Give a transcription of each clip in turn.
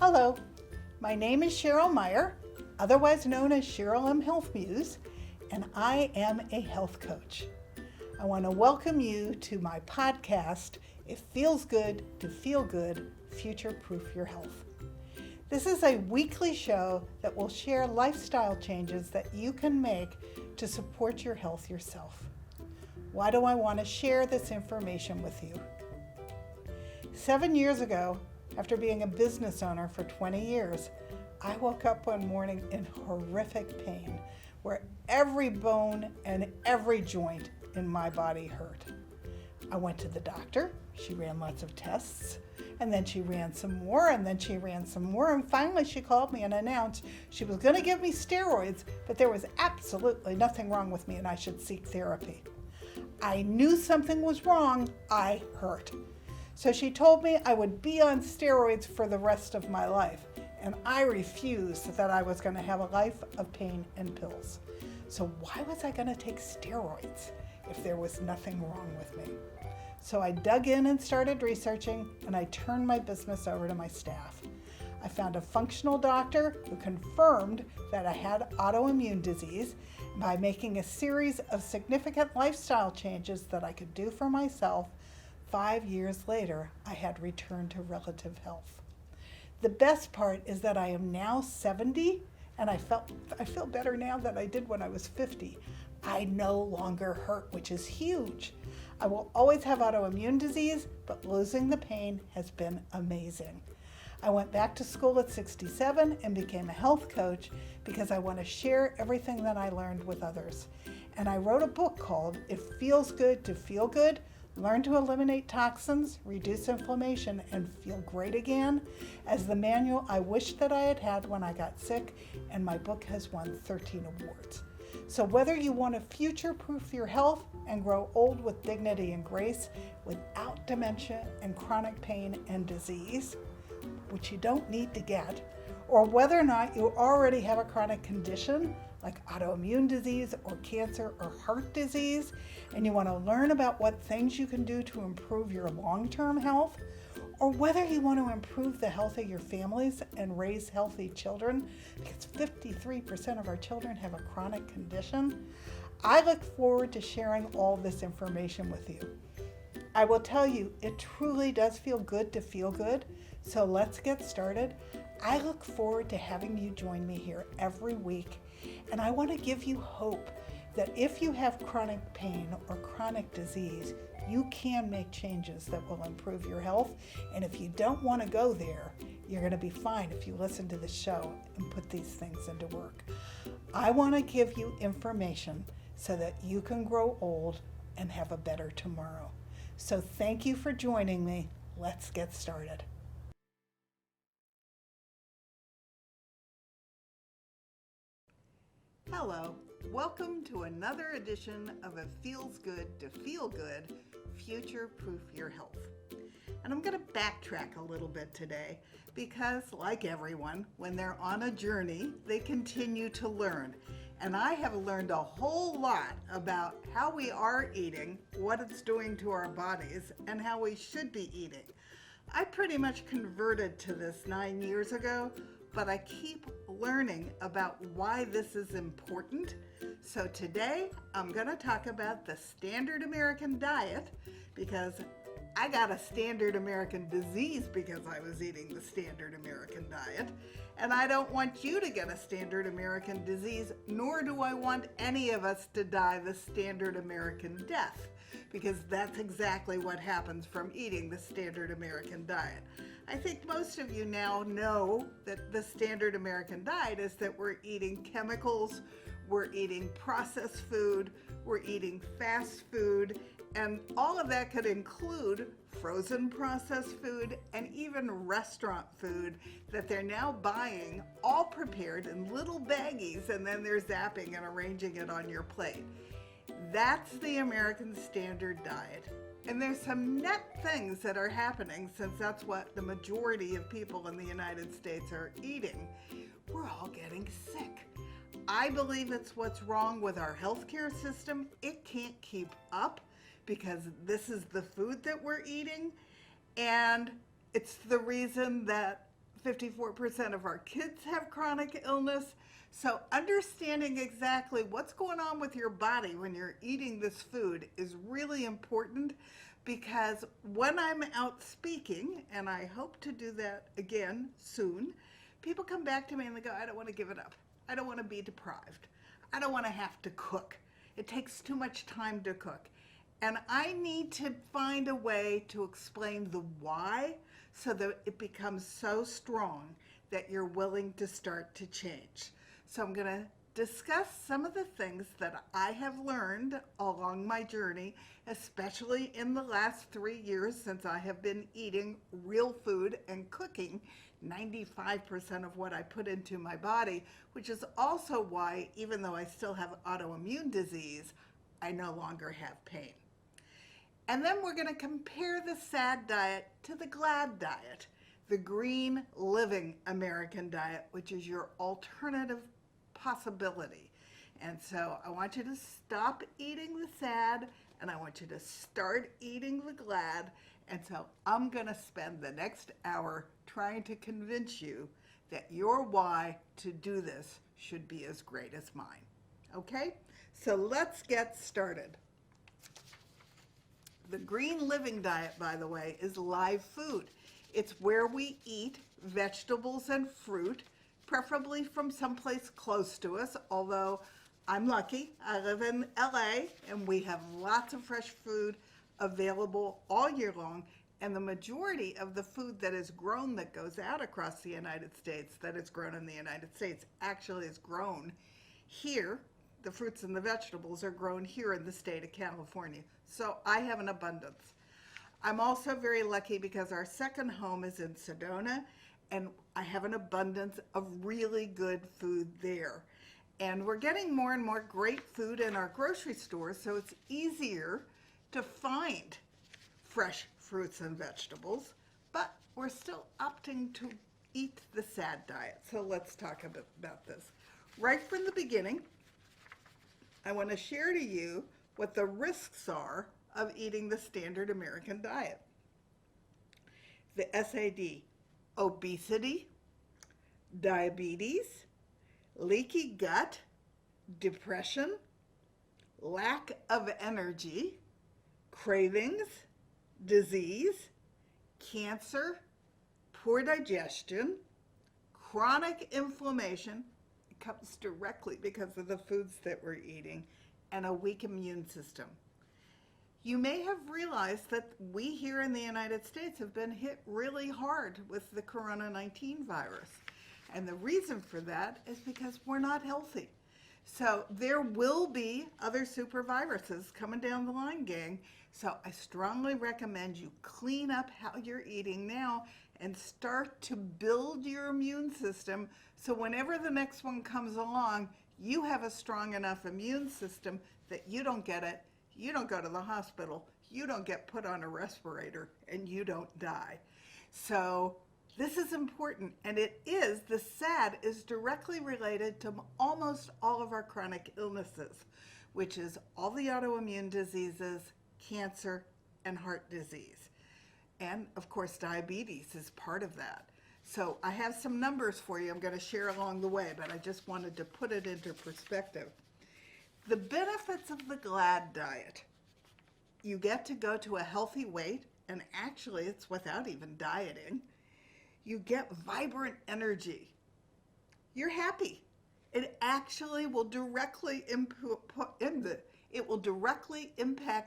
Hello, my name is Cheryl Meyer, otherwise known as Cheryl M. Health Muse, and I am a health coach. I want to welcome you to my podcast, It Feels Good to Feel Good, Future-Proof Your Health. This is a weekly show that will share lifestyle changes that you can make to support your health yourself. Why do I want to share this information with you? 7 years ago, after being a business owner for 20 years, I woke up one morning in horrific pain where every bone and every joint in my body hurt. I went to the doctor, she ran lots of tests, and then she ran some more, and then she ran some more, and finally she called me and announced she was going to give me steroids, but there was absolutely nothing wrong with me and I should seek therapy. I knew something was wrong, I hurt. So she told me I would be on steroids for the rest of my life, and I refused that I was going to have a life of pain and pills. So why was I going to take steroids if there was nothing wrong with me? So I dug in and started researching, and I turned my business over to my staff. I found a functional doctor who confirmed that I had autoimmune disease by making a series of significant lifestyle changes that I could do for myself. 5 years later, I had returned to relative health. The best part is that I am now 70, and I feel better now than I did when I was 50. I no longer hurt, which is huge. I will always have autoimmune disease, but losing the pain has been amazing. I went back to school at 67 and became a health coach because I want to share everything that I learned with others. And I wrote a book called It Feels Good to Feel Good, Learn to Eliminate Toxins, Reduce Inflammation, and Feel Great Again, as the manual I wished that I had had when I got sick, and my book has won 13 awards. So whether you want to future-proof your health and grow old with dignity and grace without dementia and chronic pain and disease, which you don't need to get, or whether or not you already have a chronic condition like autoimmune disease or cancer or heart disease, and you want to learn about what things you can do to improve your long-term health, or whether you want to improve the health of your families and raise healthy children, because 53% of our children have a chronic condition, I look forward to sharing all this information with you. I will tell you, it truly does feel good to feel good, so let's get started. I look forward to having you join me here every week, and I want to give you hope that if you have chronic pain or chronic disease, you can make changes that will improve your health. And if you don't want to go there, you're going to be fine if you listen to the show and put these things into work. I want to give you information so that you can grow old and have a better tomorrow. So thank you for joining me. Let's get started. Hello, welcome to another edition of It Feels Good to Feel Good, Future-Proof Your Health. And I'm going to backtrack a little bit today because, like everyone, when they're on a journey, they continue to learn. And I have learned a whole lot about how we are eating, what it's doing to our bodies, and how we should be eating. I pretty much converted to this 9 years ago, but I keep learning about why this is important. So today I'm going to talk about the standard American diet, because I got a standard American disease because I was eating the standard American diet, and I don't want you to get a standard American disease, nor do I want any of us to die the standard American death, because that's exactly what happens from eating the standard American diet. I think most of you now know that the standard American diet is that we're eating chemicals, we're eating processed food, we're eating fast food, and all of that could include frozen processed food and even restaurant food that they're now buying all prepared in little baggies, and then they're zapping and arranging it on your plate. That's the American standard diet. And there's some net things that are happening, since that's what the majority of people in the United States are eating. We're all getting sick. I believe it's what's wrong with our healthcare system. It can't keep up because this is the food that we're eating, and it's the reason that 54% of our kids have chronic illness. So understanding exactly what's going on with your body when you're eating this food is really important, because when I'm out speaking, and I hope to do that again soon, people come back to me and they go, I don't want to give it up. I don't want to be deprived. I don't want to have to cook. It takes too much time to cook. And I need to find a way to explain the why so that it becomes so strong that you're willing to start to change. So I'm going to discuss some of the things that I have learned along my journey, especially in the last 3 years since I have been eating real food and cooking 95% of what I put into my body, which is also why, even though I still have autoimmune disease, I no longer have pain. And then we're going to compare the SAD diet to the GLAD diet, the Green Living American diet, which is your alternative possibility. And so I want you to stop eating the SAD and I want you to start eating the GLAD. And so I'm going to spend the next hour trying to convince you that your why to do this should be as great as mine. Okay? So let's get started. The Green Living diet, by the way, is live food. It's where we eat vegetables and fruit, preferably from someplace close to us, although I'm lucky. I live in LA and we have lots of fresh food available all year long, and the majority of the food that is grown that goes out across the United States, that is grown in the United States, actually is grown here. The fruits and the vegetables are grown here in the state of California. So I have an abundance. I'm also very lucky because our second home is in Sedona, and I have an abundance of really good food there. And we're getting more and more great food in our grocery stores, so it's easier to find fresh fruits and vegetables, but we're still opting to eat the SAD diet. So let's talk about this. Right from the beginning, I want to share to you what the risks are of eating the standard American diet. The SAD: obesity, diabetes, leaky gut, depression, lack of energy, cravings, disease, cancer, poor digestion, chronic inflammation. It comes directly because of the foods that we're eating, and a weak immune system. You may have realized that we here in the United States have been hit really hard with the Corona-19 virus. And the reason for that is because we're not healthy. So there will be other super viruses coming down the line, gang. So I strongly recommend you clean up how you're eating now and start to build your immune system so whenever the next one comes along, you have a strong enough immune system that you don't get it, you don't go to the hospital, you don't get put on a respirator, and you don't die. So this is important, and the SAD is directly related to almost all of our chronic illnesses, which is all the autoimmune diseases, cancer, and heart disease. And of course, diabetes is part of that. So I have some numbers for you I'm going to share along the way, but I just wanted to put it into perspective. The benefits of the GLAD diet: you get to go to a healthy weight, and actually it's without even dieting. You get vibrant energy. You're happy. It actually will directly impact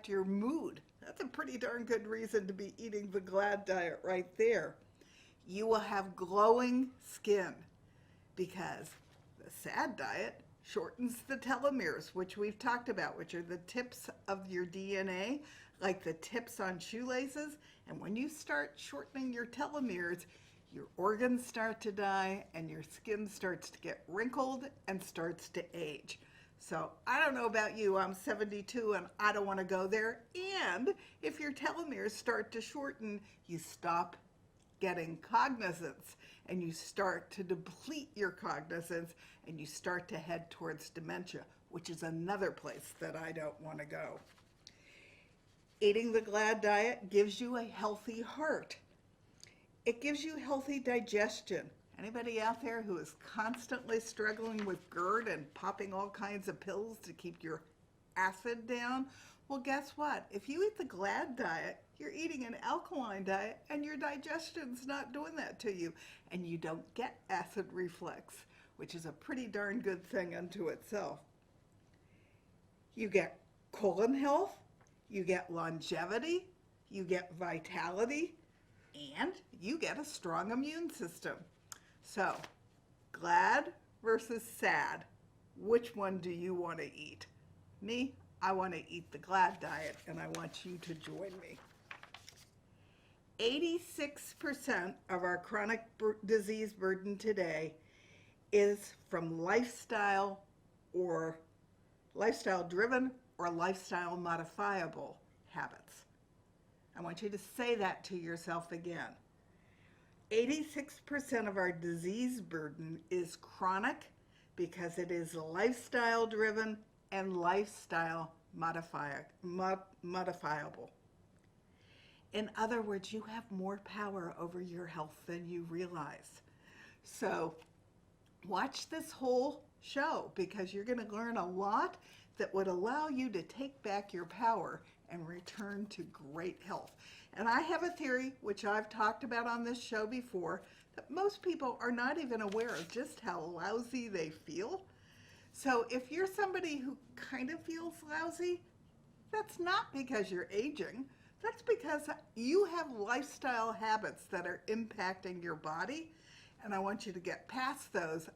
your mood. That's a pretty darn good reason to be eating the GLAD diet right there. You will have glowing skin because the SAD diet shortens the telomeres, which we've talked about, which are the tips of your DNA, like the tips on shoelaces. And when you start shortening your telomeres, your organs start to die and your skin starts to get wrinkled and starts to age. So I don't know about you, I'm 72 and I don't want to go there. And if your telomeres start to shorten, you stop getting cognizance and you start to deplete your cognizance and you start to head towards dementia, which is another place that I don't want to go. Eating the GLAD diet gives you a healthy heart. It gives you healthy digestion. Anybody out there who is constantly struggling with GERD and popping all kinds of pills to keep your acid down? Well, guess what? If you eat the GLAD diet, you're eating an alkaline diet and your digestion's not doing that to you. And you don't get acid reflux, which is a pretty darn good thing unto itself. You get colon health, you get longevity, you get vitality, and you get a strong immune system. So, glad versus sad, which one do you want to eat? Me, I want to eat the glad diet, and I want you to join me. 86% of our chronic disease burden today is from lifestyle driven or lifestyle modifiable habits. I want you to say that to yourself again. 86% of our disease burden is chronic because it is lifestyle driven and lifestyle modifiable. In other words, you have more power over your health than you realize. So watch this whole show because you're going to learn a lot that would allow you to take back your power and return to great health. And I have a theory, which I've talked about on this show before, that most people are not even aware of just how lousy they feel. So if you're somebody who kind of feels lousy, that's not because you're aging. That's because you have lifestyle habits that are impacting your body, and I want you to get past those.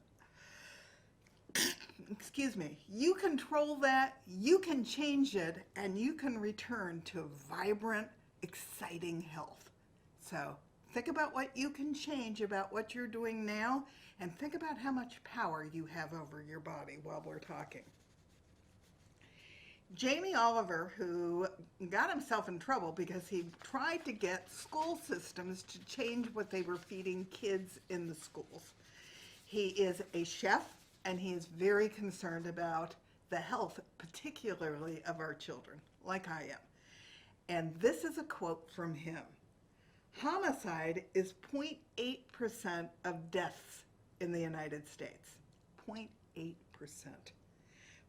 Excuse me. You control that, you can change it, and you can return to vibrant, exciting health. So think about what you can change about what you're doing now, and think about how much power you have over your body while we're talking. Jamie Oliver, who got himself in trouble because he tried to get school systems to change what they were feeding kids in the schools. He is a chef, and he is very concerned about the health, particularly of our children, like I am. And this is a quote from him. Homicide is 0.8% of deaths in the United States. 0.8%.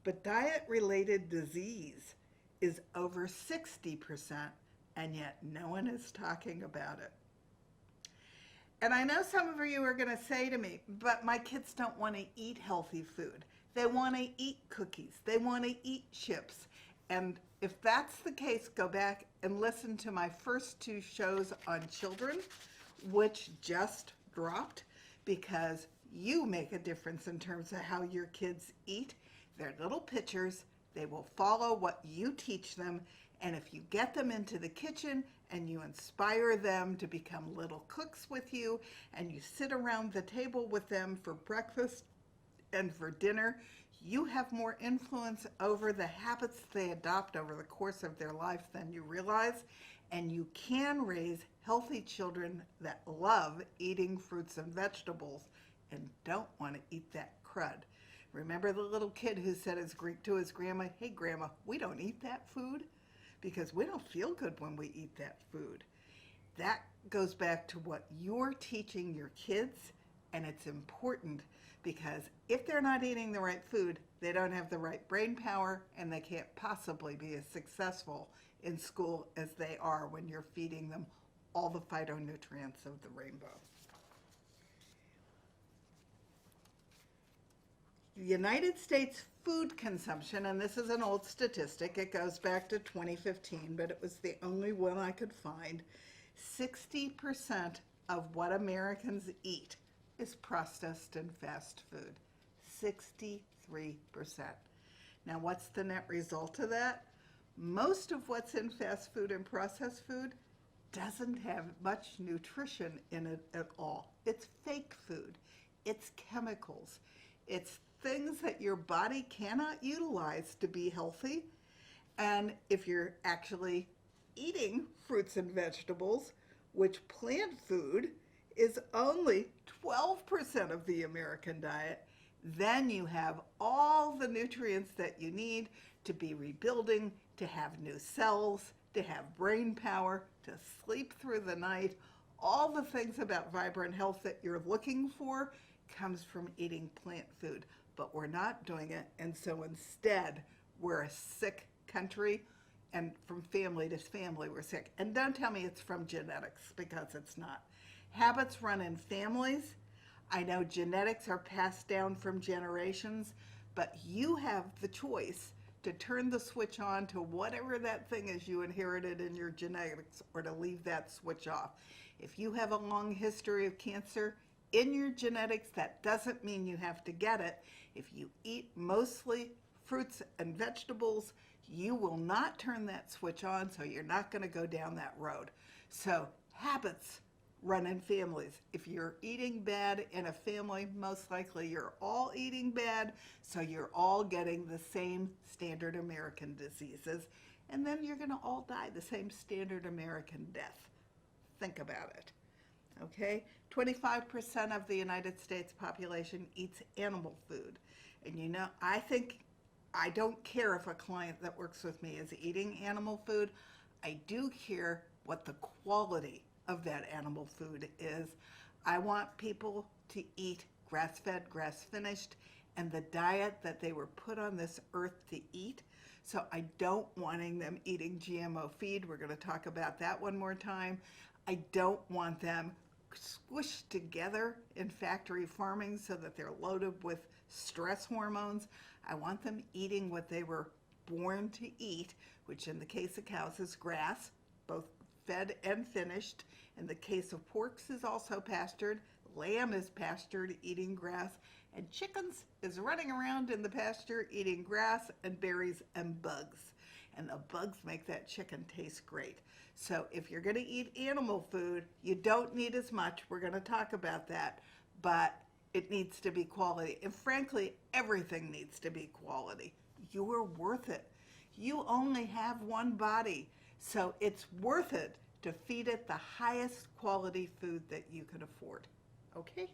But diet-related disease is over 60%, and yet no one is talking about it. And I know some of you are going to say to me, but my kids don't want to eat healthy food. They want to eat cookies. They want to eat chips. And if that's the case, go back and listen to my first two shows on children, which just dropped, because you make a difference in terms of how your kids eat. They're little pitchers. They will follow what you teach them. And if you get them into the kitchen and you inspire them to become little cooks with you, and you sit around the table with them for breakfast and for dinner, you have more influence over the habits they adopt over the course of their life than you realize. And you can raise healthy children that love eating fruits and vegetables and don't want to eat that crud. Remember the little kid who said to his grandma, "Hey grandma, we don't eat that food because we don't feel good when we eat that food." That goes back to what you're teaching your kids, and it's important because if they're not eating the right food, they don't have the right brain power, and they can't possibly be as successful in school as they are when you're feeding them all the phytonutrients of the rainbow. The United States food consumption, and this is an old statistic, it goes back to 2015, but it was the only one I could find. 60% of what Americans eat is processed and fast food. 63%. Now, what's the net result of that? Most of what's in fast food and processed food doesn't have much nutrition in it at all. It's fake food. It's chemicals. It's things that your body cannot utilize to be healthy. And if you're actually eating fruits and vegetables, which plant food is only 12% of the American diet, then you have all the nutrients that you need to be rebuilding, to have new cells, to have brain power, to sleep through the night, all the things about vibrant health that you're looking for comes from eating plant food, but we're not doing it. And so instead, we're a sick country, and from family to family, we're sick. And don't tell me it's from genetics, because it's not. Habits run in families. I know genetics are passed down from generations, but you have the choice to turn the switch on to whatever that thing is you inherited in your genetics, or to leave that switch off. If you have a long history of cancer in your genetics, that doesn't mean you have to get it. If you eat mostly fruits and vegetables, you will not turn that switch on, so you're not going to go down that road. So habits run in families. If you're eating bad in a family, most likely you're all eating bad, so you're all getting the same standard American diseases, and then you're going to all die the same standard American death. Think about it. Okay? 25% of the United States population eats animal food. And you know, I don't care if a client that works with me is eating animal food. I do care what the quality of that animal food is. I want people to eat grass-fed, grass-finished, and the diet that they were put on this earth to eat. So I don't want them eating GMO feed. We're going to talk about that one more time. I don't want them squished together in factory farming so that they're loaded with stress hormones. I want them eating what they were born to eat, which in the case of cows is grass, both fed and finished. In the case of porks is also pastured. Lamb is pastured, eating grass. And chickens is running around in the pasture eating grass and berries and bugs. And the bugs make that chicken taste great. So if you're going to eat animal food, you don't need as much. We're going to talk about that. But it needs to be quality. And frankly, everything needs to be quality. You are worth it. You only have one body. So it's worth it to feed it the highest quality food that you can afford. Okay?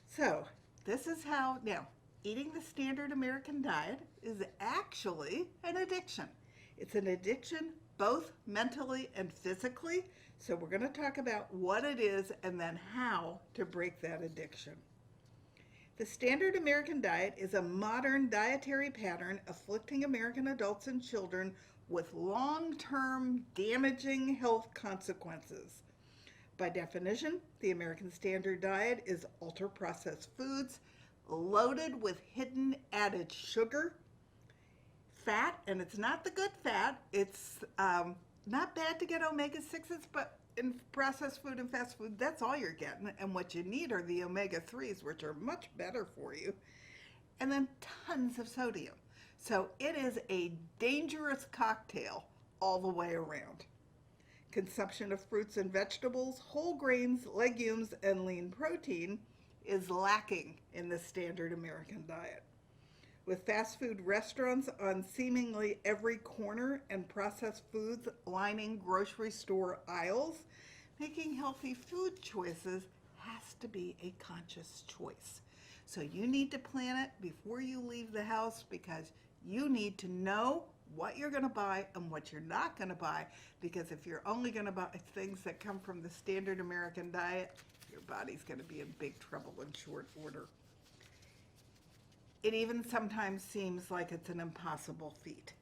So this is how, now, eating the standard American diet is actually an addiction. It's an addiction both mentally and physically. So we're going to talk about what it is and then how to break that addiction. The standard American diet is a modern dietary pattern afflicting American adults and children with long-term damaging health consequences. By definition, the American Standard Diet is ultra-processed foods loaded with hidden added sugar, fat, and it's not the good fat. It's not bad to get omega-6s, but in processed food and fast food, that's all you're getting. And what you need are the omega-3s, which are much better for you. And then tons of sodium. So it is a dangerous cocktail all the way around. Consumption of fruits and vegetables, whole grains, legumes, and lean protein is lacking in the standard American diet. With fast food restaurants on seemingly every corner and processed foods lining grocery store aisles, making healthy food choices has to be a conscious choice. So you need to plan it before you leave the house, because you need to know what you're going to buy and what you're not going to buy, because if you're only going to buy things that come from the standard American diet, your body's going to be in big trouble in short order. It even sometimes seems like it's an impossible feat.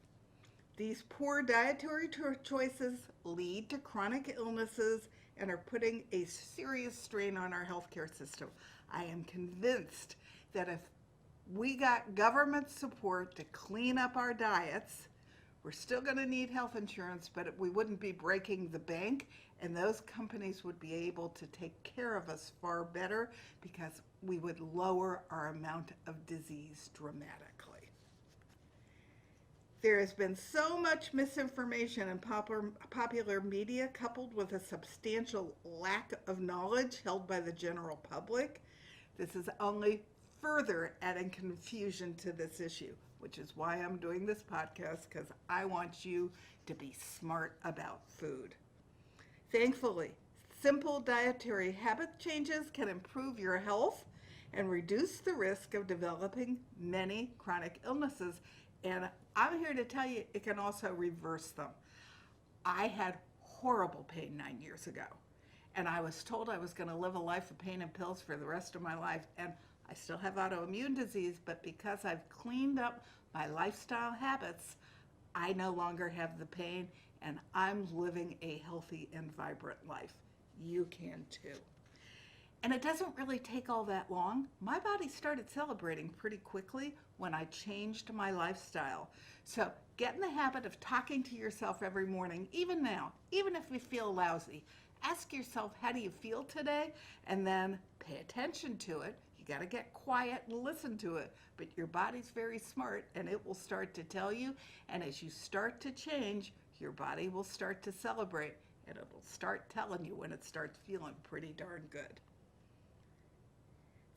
These poor dietary choices lead to chronic illnesses and are putting a serious strain on our healthcare system. I am convinced that if we got government support to clean up our diets, we're still going to need health insurance, but we wouldn't be breaking the bank, and those companies would be able to take care of us far better, because we would lower our amount of disease dramatically. There has been so much misinformation in popular media, coupled with a substantial lack of knowledge held by the general public. This is only further adding confusion to this issue, which is why I'm doing this podcast, because I want you to be smart about food. Thankfully, simple dietary habit changes can improve your health and reduce the risk of developing many chronic illnesses. And I'm here to tell you, it can also reverse them. I had horrible pain 9 years ago. And I was told I was going to live a life of pain and pills for the rest of my life. And I still have autoimmune disease, but because I've cleaned up my lifestyle habits, I no longer have the pain and I'm living a healthy and vibrant life. You can too. And it doesn't really take all that long. My body started celebrating pretty quickly when I changed my lifestyle. So get in the habit of talking to yourself every morning, even now, even if you feel lousy. Ask yourself, how do you feel today? And then pay attention to it. You got to get quiet and listen to it. But your body's very smart and it will start to tell you. And as you start to change, your body will start to celebrate and it'll start telling you when it starts feeling pretty darn good.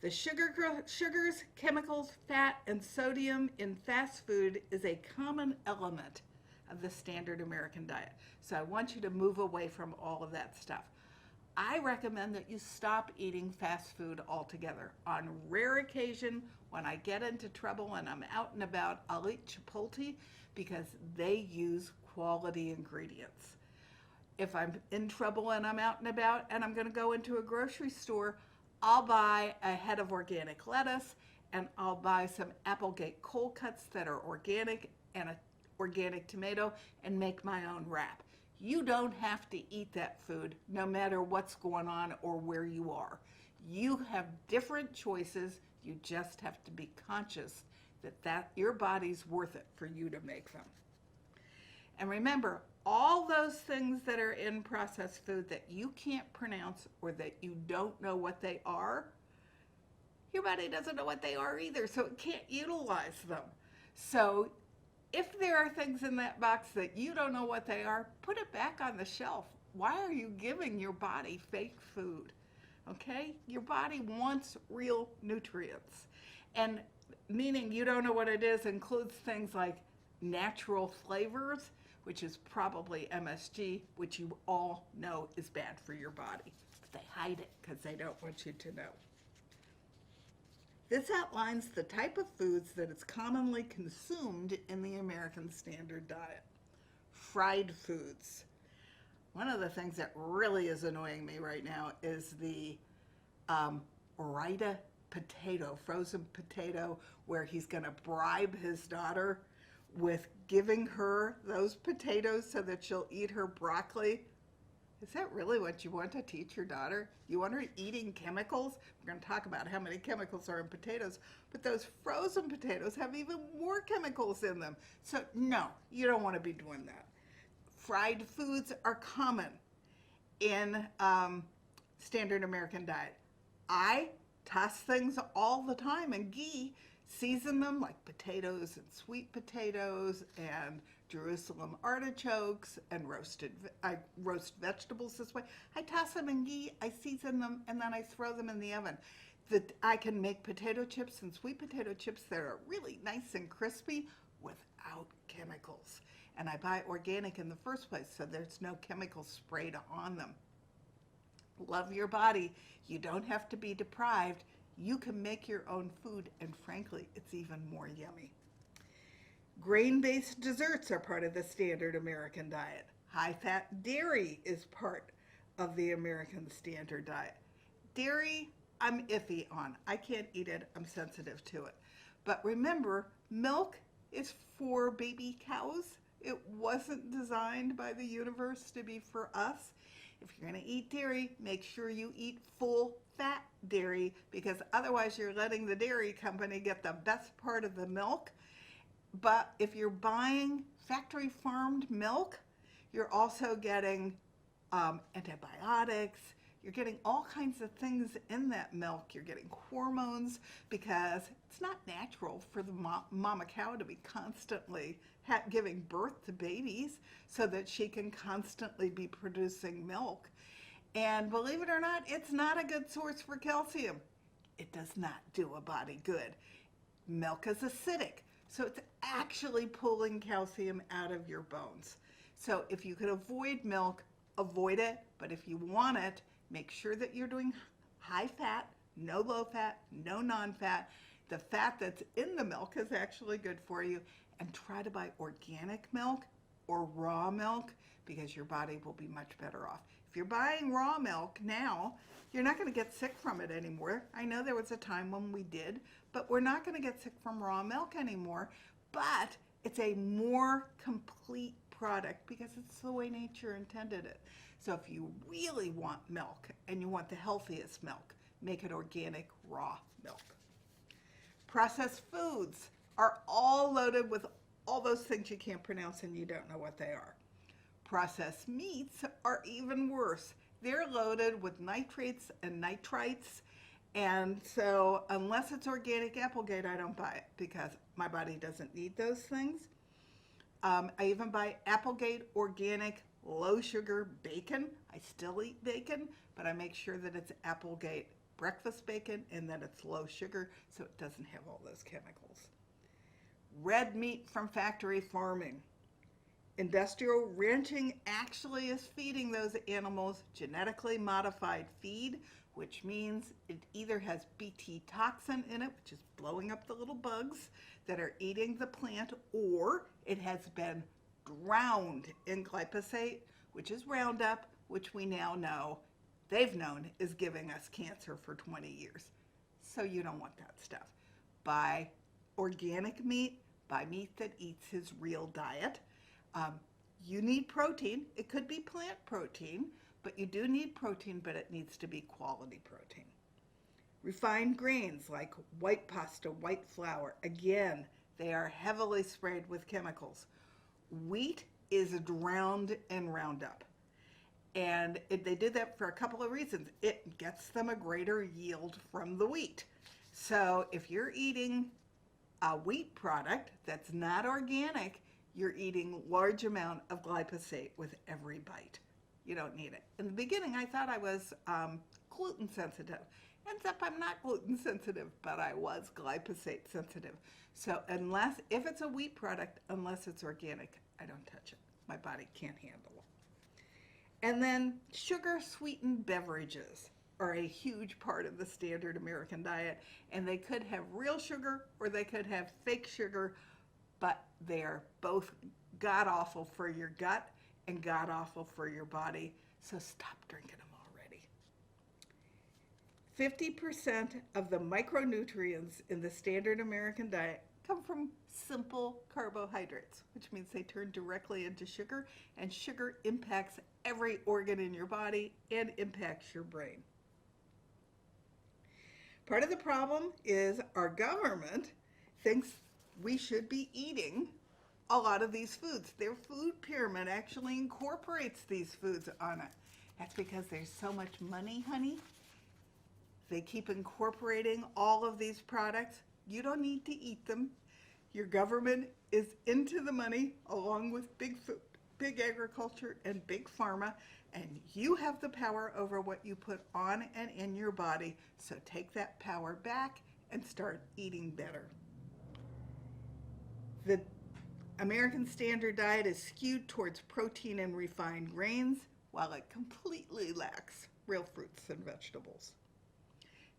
The sugars, chemicals, fat, and sodium in fast food is a common element of the standard American diet. So I want you to move away from all of that stuff. I recommend that you stop eating fast food altogether. On rare occasion, when I get into trouble and I'm out and about, I'll eat Chipotle because they use quality ingredients. If I'm in trouble and I'm out and about and I'm going to go into a grocery store, I'll buy a head of organic lettuce and I'll buy some Applegate cold cuts that are organic and an organic tomato and make my own wrap. You don't have to eat that food no matter what's going on or where you are. You have different choices. You just have to be conscious that your body's worth it for you to make them. And remember, all those things that are in processed food that you can't pronounce or that you don't know what they are, your body doesn't know what they are either, so it can't utilize them. So if there are things in that box that you don't know what they are, put it back on the shelf. Why are you giving your body fake food? Okay? Your body wants real nutrients. And meaning you don't know what it is includes things like natural flavors, which is probably MSG, which you all know is bad for your body. But they hide it because they don't want you to know. This outlines the type of foods that is commonly consumed in the American Standard Diet. Fried foods. One of the things that really is annoying me right now is the Orida potato, frozen potato, where he's going to bribe his daughter with giving her those potatoes so that she'll eat her broccoli. Is that really what you want to teach your daughter? You want her eating chemicals? We're going to talk about how many chemicals are in potatoes, but those frozen potatoes have even more chemicals in them. So no, you don't want to be doing that. Fried foods are common in standard American diet. I toss things all the time in ghee, season them like potatoes and sweet potatoes and Jerusalem artichokes and I roast vegetables this way. I toss them in ghee, I season them, and then I throw them in the oven. I can make potato chips and sweet potato chips that are really nice and crispy without chemicals. And I buy organic in the first place, so there's no chemicals sprayed on them. Love your body. You don't have to be deprived. You can make your own food, and frankly, it's even more yummy. Grain-based desserts are part of the standard American diet. High-fat dairy is part of the American standard diet. Dairy, I'm iffy on. I can't eat it. I'm sensitive to it. But remember, milk is for baby cows. It wasn't designed by the universe to be for us. If you're going to eat dairy, make sure you eat full fat dairy, because otherwise you're letting the dairy company get the best part of the milk. But if you're buying factory farmed milk, you're also getting antibiotics. You're getting all kinds of things in that milk. You're getting hormones because it's not natural for the mama cow to be constantly giving birth to babies so that she can constantly be producing milk. And believe it or not, it's not a good source for calcium. It does not do a body good. Milk is acidic, so it's actually pulling calcium out of your bones. So if you can avoid milk, avoid it. But if you want it, make sure that you're doing high fat, no low fat, no non-fat. The fat that's in the milk is actually good for you. And try to buy organic milk or raw milk because your body will be much better off. If you're buying raw milk now, you're not going to get sick from it anymore. I know there was a time when we did, but we're not going to get sick from raw milk anymore. But it's a more complete product because it's the way nature intended it. So if you really want milk and you want the healthiest milk, make it organic raw milk. Processed foods are all loaded with all those things you can't pronounce and you don't know what they are. Processed meats are even worse. They're loaded with nitrates and nitrites. And so unless it's organic Applegate, I don't buy it because my body doesn't need those things. I even buy Applegate organic low sugar bacon. I still eat bacon, but I make sure that it's Applegate breakfast bacon and that it's low sugar so it doesn't have all those chemicals. Red meat from factory farming. Industrial ranching actually is feeding those animals genetically modified feed, which means it either has Bt toxin in it, which is blowing up the little bugs that are eating the plant, or it has been drowned in glyphosate, which is Roundup, which we now know, they've known, is giving us cancer for 20 years. So you don't want that stuff. Buy organic meat, buy meat that eats his real diet. You need protein. It could be plant protein, but you do need protein, but it needs to be quality protein. Refined grains like white pasta, white flour, again, they are heavily sprayed with chemicals. Wheat is drowned in Roundup. And they did that for a couple of reasons. It gets them a greater yield from the wheat. So if you're eating a wheat product that's not organic, you're eating large amount of glyphosate with every bite. You don't need it. In the beginning, I thought I was gluten sensitive. Ends up I'm not gluten sensitive, but I was glyphosate sensitive. So if it's a wheat product, unless it's organic, I don't touch it. My body can't handle it. And then sugar-sweetened beverages are a huge part of the standard American diet, and they could have real sugar or they could have fake sugar, but they're both god-awful for your gut and god-awful for your body, so stop drinking them already. 50% of the micronutrients in the standard American diet come from simple carbohydrates, which means they turn directly into sugar, and sugar impacts every organ in your body and impacts your brain. Part of the problem is our government thinks we should be eating a lot of these foods. Their food pyramid actually incorporates these foods on it. That's because there's so much money, honey. They keep incorporating all of these products. You don't need to eat them. Your government is into the money along with big food, big agriculture and big pharma, and you have the power over what you put on and in your body. So take that power back and start eating better. The American Standard Diet is skewed towards protein and refined grains, while it completely lacks real fruits and vegetables.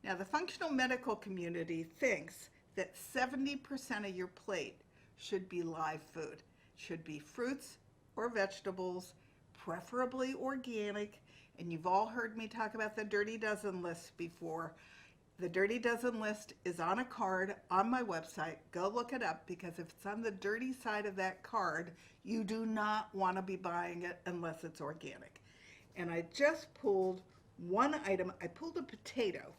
Now, the functional medical community thinks that 70% of your plate should be live food. Should be fruits or vegetables, preferably organic. And you've all heard me talk about the Dirty Dozen list before. The Dirty Dozen list is on a card on my website. Go look it up, because if it's on the dirty side of that card, you do not want to be buying it unless it's organic. And I just pulled one item. I pulled a potato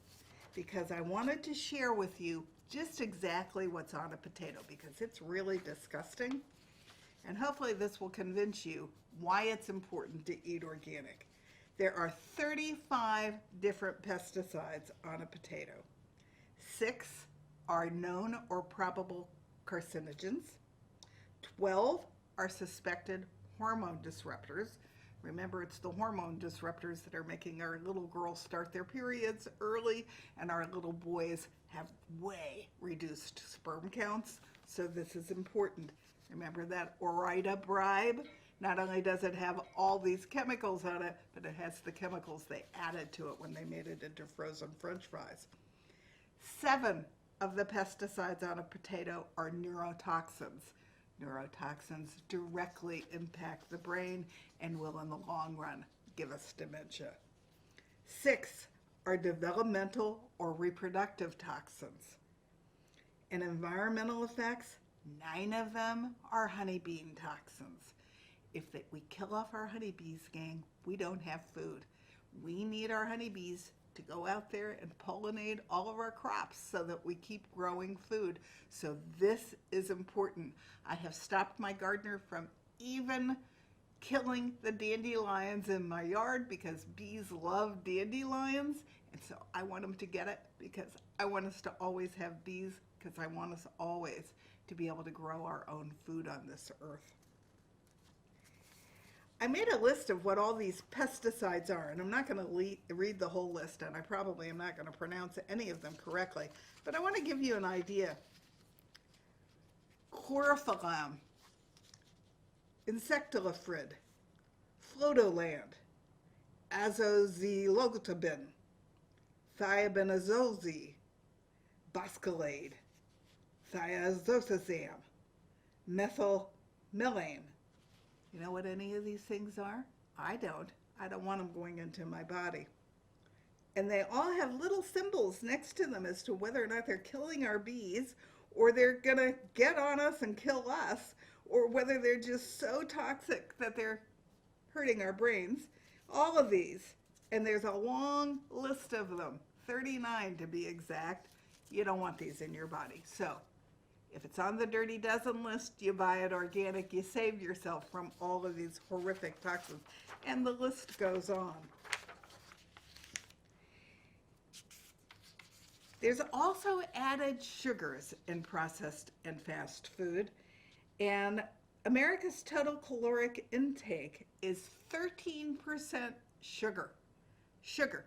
because I wanted to share with you just exactly what's on a potato, because it's really disgusting. And hopefully this will convince you why it's important to eat organic. There are 35 different pesticides on a potato. 6 are known or probable carcinogens. 12 are suspected hormone disruptors. Remember, it's the hormone disruptors that are making our little girls start their periods early and our little boys have way reduced sperm counts. So this is important. Remember that Ore-Ida bribe? Not only does it have all these chemicals on it, but it has the chemicals they added to it when they made it into frozen French fries. 7 of the pesticides on a potato are neurotoxins. Neurotoxins directly impact the brain and will, in the long run, give us dementia. 6 are developmental or reproductive toxins. And environmental effects, 9 of them are honeybee toxins. If we kill off our honeybees, gang, we don't have food. We need our honeybees to go out there and pollinate all of our crops so that we keep growing food. So this is important. I have stopped my gardener from even killing the dandelions in my yard because bees love dandelions. And so I want them to get it because I want us to always have bees, because I want us always to be able to grow our own food on this earth. I made a list of what all these pesticides are, and I'm not going to read the whole list, and I probably am not going to pronounce any of them correctly, but I want to give you an idea. Chlorphallam, insectilifrid, flotoland, azoxystrobin, thiabinazole, boscalade, thiazosazam, methylmelane. You know what any of these things are? I don't. I don't want them going into my body. And they all have little symbols next to them as to whether or not they're killing our bees, or they're going to get on us and kill us, or whether they're just so toxic that they're hurting our brains. All of these. And there's a long list of them, 39 to be exact. You don't want these in your body. So if it's on the Dirty Dozen list, you buy it organic. You save yourself from all of these horrific toxins. And the list goes on. There's also added sugars in processed and fast food. And America's total caloric intake is 13% sugar. Sugar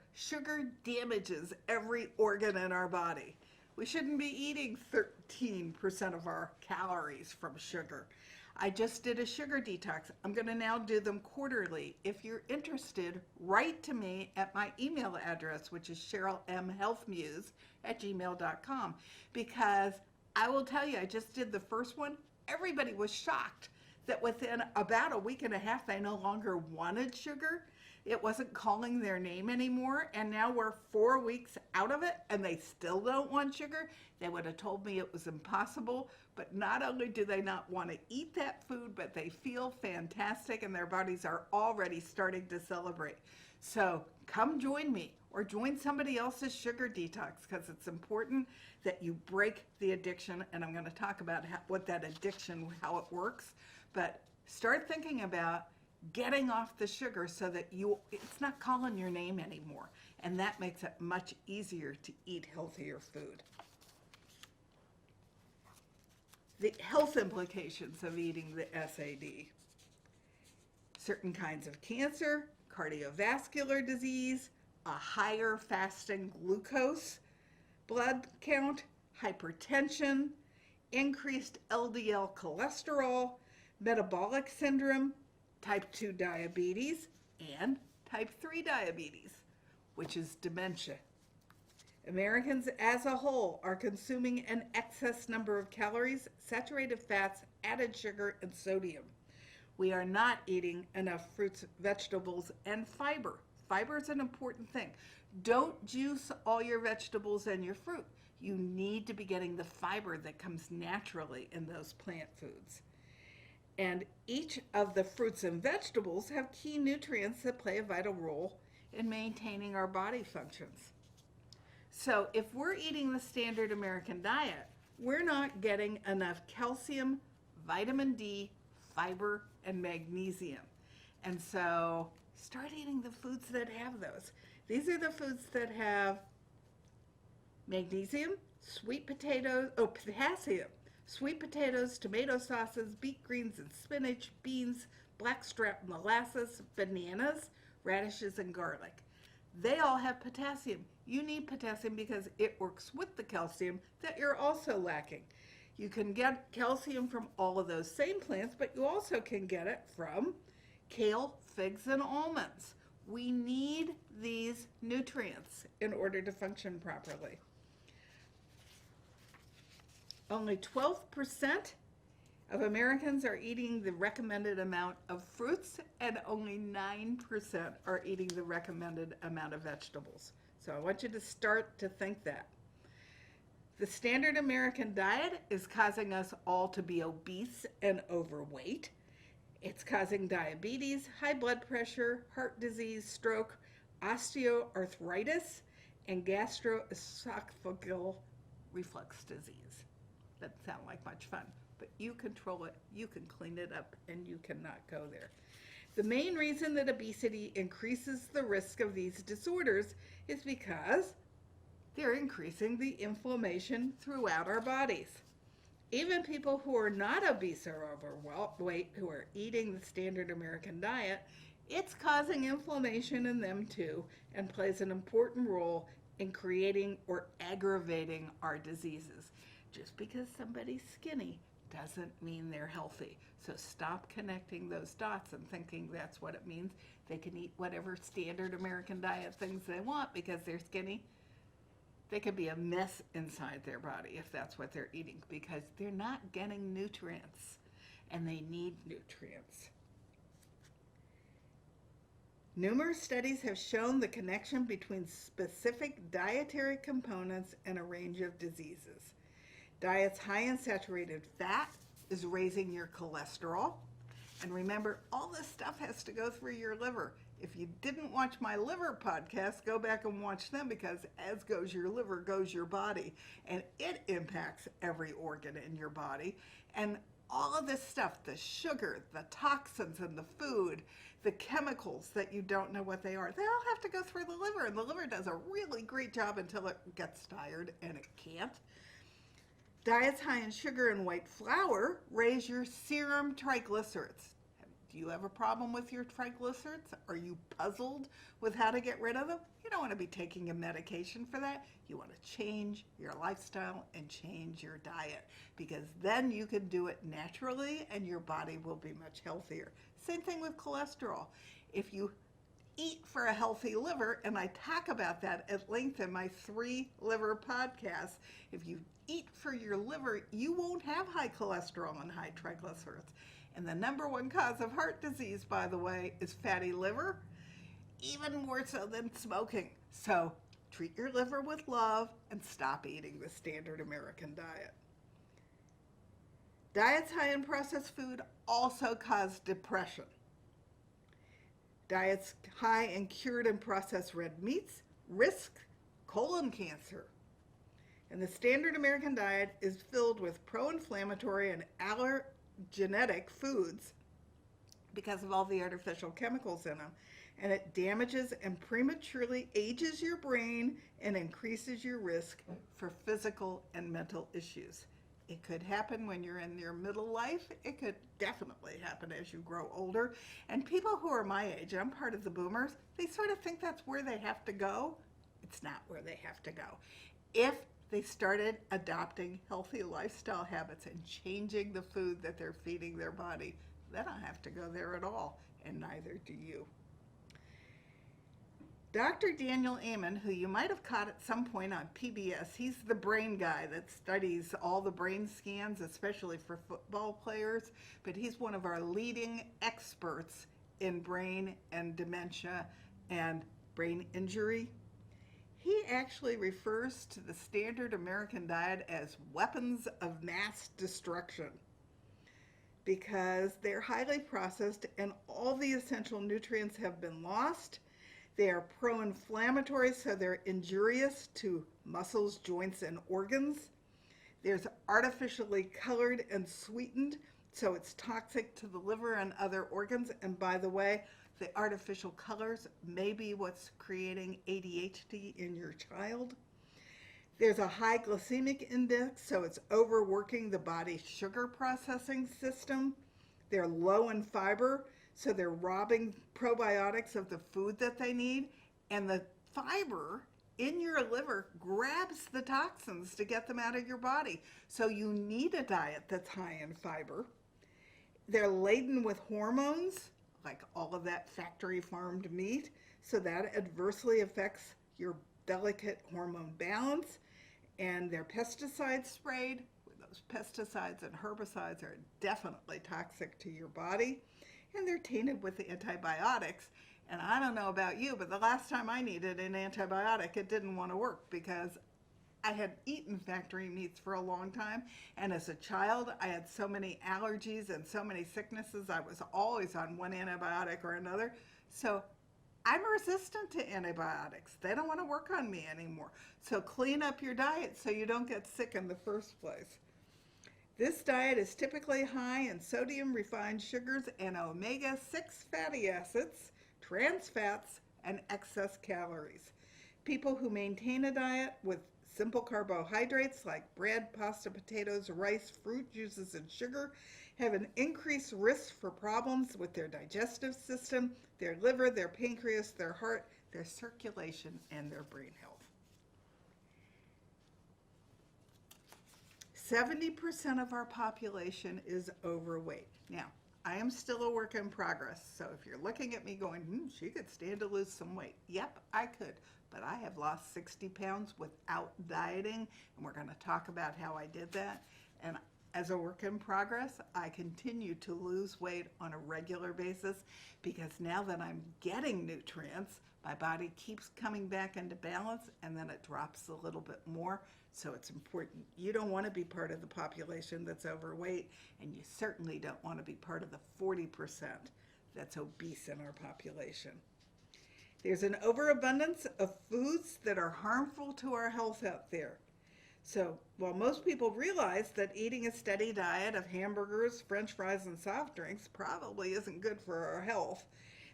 damages every organ in our body. We shouldn't be eating 13% of our calories from sugar. I just did a sugar detox. I'm going to now do them quarterly. If you're interested, write to me at my email address, which is CherylMHealthMuse@gmail.com, because I will tell you, I just did the first one. Everybody was shocked that within about a week and a half, they no longer wanted sugar. It wasn't calling their name anymore, and now we're 4 weeks out of it, and they still don't want sugar. They would have told me it was impossible, but not only do they not want to eat that food, but they feel fantastic, and their bodies are already starting to celebrate. So come join me, or join somebody else's sugar detox, because it's important that you break the addiction, and I'm going to talk about what that addiction, how it works, but start thinking about getting off the sugar so that it's not calling your name anymore. And that makes it much easier to eat healthier food. The health implications of eating the SAD. Certain kinds of cancer, cardiovascular disease, a higher fasting glucose blood count, hypertension, increased LDL cholesterol, metabolic syndrome, type 2 diabetes, and type 3 diabetes, which is dementia. Americans as a whole are consuming an excess number of calories, saturated fats, added sugar, and sodium. We are not eating enough fruits, vegetables, and fiber. Fiber is an important thing. Don't juice all your vegetables and your fruit. You need to be getting the fiber that comes naturally in those plant foods. And each of the fruits and vegetables have key nutrients that play a vital role in maintaining our body functions. So if we're eating the standard American diet, we're not getting enough calcium, vitamin D, fiber, and magnesium. And so start eating the foods that have those. These are the foods that have magnesium, sweet potatoes, potassium, sweet potatoes, tomato sauces, beet greens and spinach, beans, blackstrap molasses, bananas, radishes, and garlic. They all have potassium. You need potassium because it works with the calcium that you're also lacking. You can get calcium from all of those same plants, but you also can get it from kale, figs, and almonds. We need these nutrients in order to function properly. Only 12% of Americans are eating the recommended amount of fruits, and only 9% are eating the recommended amount of vegetables. So I want you to start to think that. The standard American diet is causing us all to be obese and overweight. It's causing diabetes, high blood pressure, heart disease, stroke, osteoarthritis, and gastroesophageal reflux disease. Doesn't sound like much fun, but you control it, you can clean it up, and you cannot go there. The main reason that obesity increases the risk of these disorders is because they're increasing the inflammation throughout our bodies. Even people who are not obese or overweight, who are eating the standard American diet, it's causing inflammation in them too, and plays an important role in creating or aggravating our diseases. Just because somebody's skinny doesn't mean they're healthy. So stop connecting those dots and thinking that's what it means. They can eat whatever standard American diet things they want because they're skinny. They could be a mess inside their body if that's what they're eating, because they're not getting nutrients, and they need nutrients. Numerous studies have shown the connection between specific dietary components and a range of diseases. Diets high in saturated fat is raising your cholesterol. And remember, all this stuff has to go through your liver. If you didn't watch my liver podcast, go back and watch them, because as goes your liver, goes your body. And it impacts every organ in your body. And all of this stuff, the sugar, the toxins in the food, the chemicals that you don't know what they are, they all have to go through the liver. And the liver does a really great job until it gets tired, and it can't. Diets high in sugar and white flour raise your serum triglycerides. Do you have a problem with your triglycerides? Are you puzzled with how to get rid of them? You don't want to be taking a medication for that. You want to change your lifestyle and change your diet, because then you can do it naturally and your body will be much healthier. Same thing with cholesterol. If you eat for a healthy liver, and I talk about that at length in my 3 liver podcasts, if you eat for your liver, you won't have high cholesterol and high triglycerides. And the number 1 cause of heart disease, by the way, is fatty liver, even more so than smoking. So treat your liver with love and stop eating the standard American diet. Diets high in processed food also cause depression. Diets high in cured and processed red meats risk colon cancer. And the standard American diet is filled with pro-inflammatory and allergenic foods because of all the artificial chemicals in them. And it damages and prematurely ages your brain and increases your risk for physical and mental issues. It could happen when you're in your middle life. It could definitely happen as you grow older. And people who are my age, I'm part of the boomers, they sort of think that's where they have to go. It's not where they have to go. If they started adopting healthy lifestyle habits and changing the food that they're feeding their body, they don't have to go there at all, and neither do you. Dr. Daniel Amen, who you might have caught at some point on PBS, he's the brain guy that studies all the brain scans, especially for football players, but he's one of our leading experts in brain and dementia and brain injury. He actually refers to the standard American diet as weapons of mass destruction, because they're highly processed and all the essential nutrients have been lost. They are pro-inflammatory, so they're injurious to muscles, joints, and organs. There's artificially colored and sweetened, so it's toxic to the liver and other organs. And by the way, the artificial colors may be what's creating ADHD in your child. There's a high glycemic index, so it's overworking the body's sugar processing system. They're low in fiber, so they're robbing probiotics of the food that they need. And the fiber in your liver grabs the toxins to get them out of your body. So you need a diet that's high in fiber. They're laden with hormones, like all of that factory farmed meat, so that adversely affects your delicate hormone balance. And they're pesticide sprayed with those pesticides and herbicides are definitely toxic to your body, and they're tainted with the antibiotics. And I don't know about you, but the last time I needed an antibiotic, it didn't want to work because I had eaten factory meats for a long time. And as a child, I had so many allergies and so many sicknesses. I was always on one antibiotic or another. So I'm resistant to antibiotics. They don't want to work on me anymore. So clean up your diet so you don't get sick in the first place. This diet is typically high in sodium, refined sugars, and omega-6 fatty acids, trans fats, and excess calories. People who maintain a diet with simple carbohydrates like bread, pasta, potatoes, rice, fruit juices, and sugar have an increased risk for problems with their digestive system, their liver, their pancreas, their heart, their circulation, and their brain health. 70% of our population is overweight. Now, I am still a work in progress, so if you're looking at me going, she could stand to lose some weight. Yep, I could, but I have lost 60 pounds without dieting, and we're going to talk about how I did that. And as a work in progress, I continue to lose weight on a regular basis because now that I'm getting nutrients, my body keeps coming back into balance, and then it drops a little bit more. So it's important. You don't want to be part of the population that's overweight, and you certainly don't want to be part of the 40% that's obese in our population. There's an overabundance of foods that are harmful to our health out there. So while most people realize that eating a steady diet of hamburgers, French fries, and soft drinks probably isn't good for our health,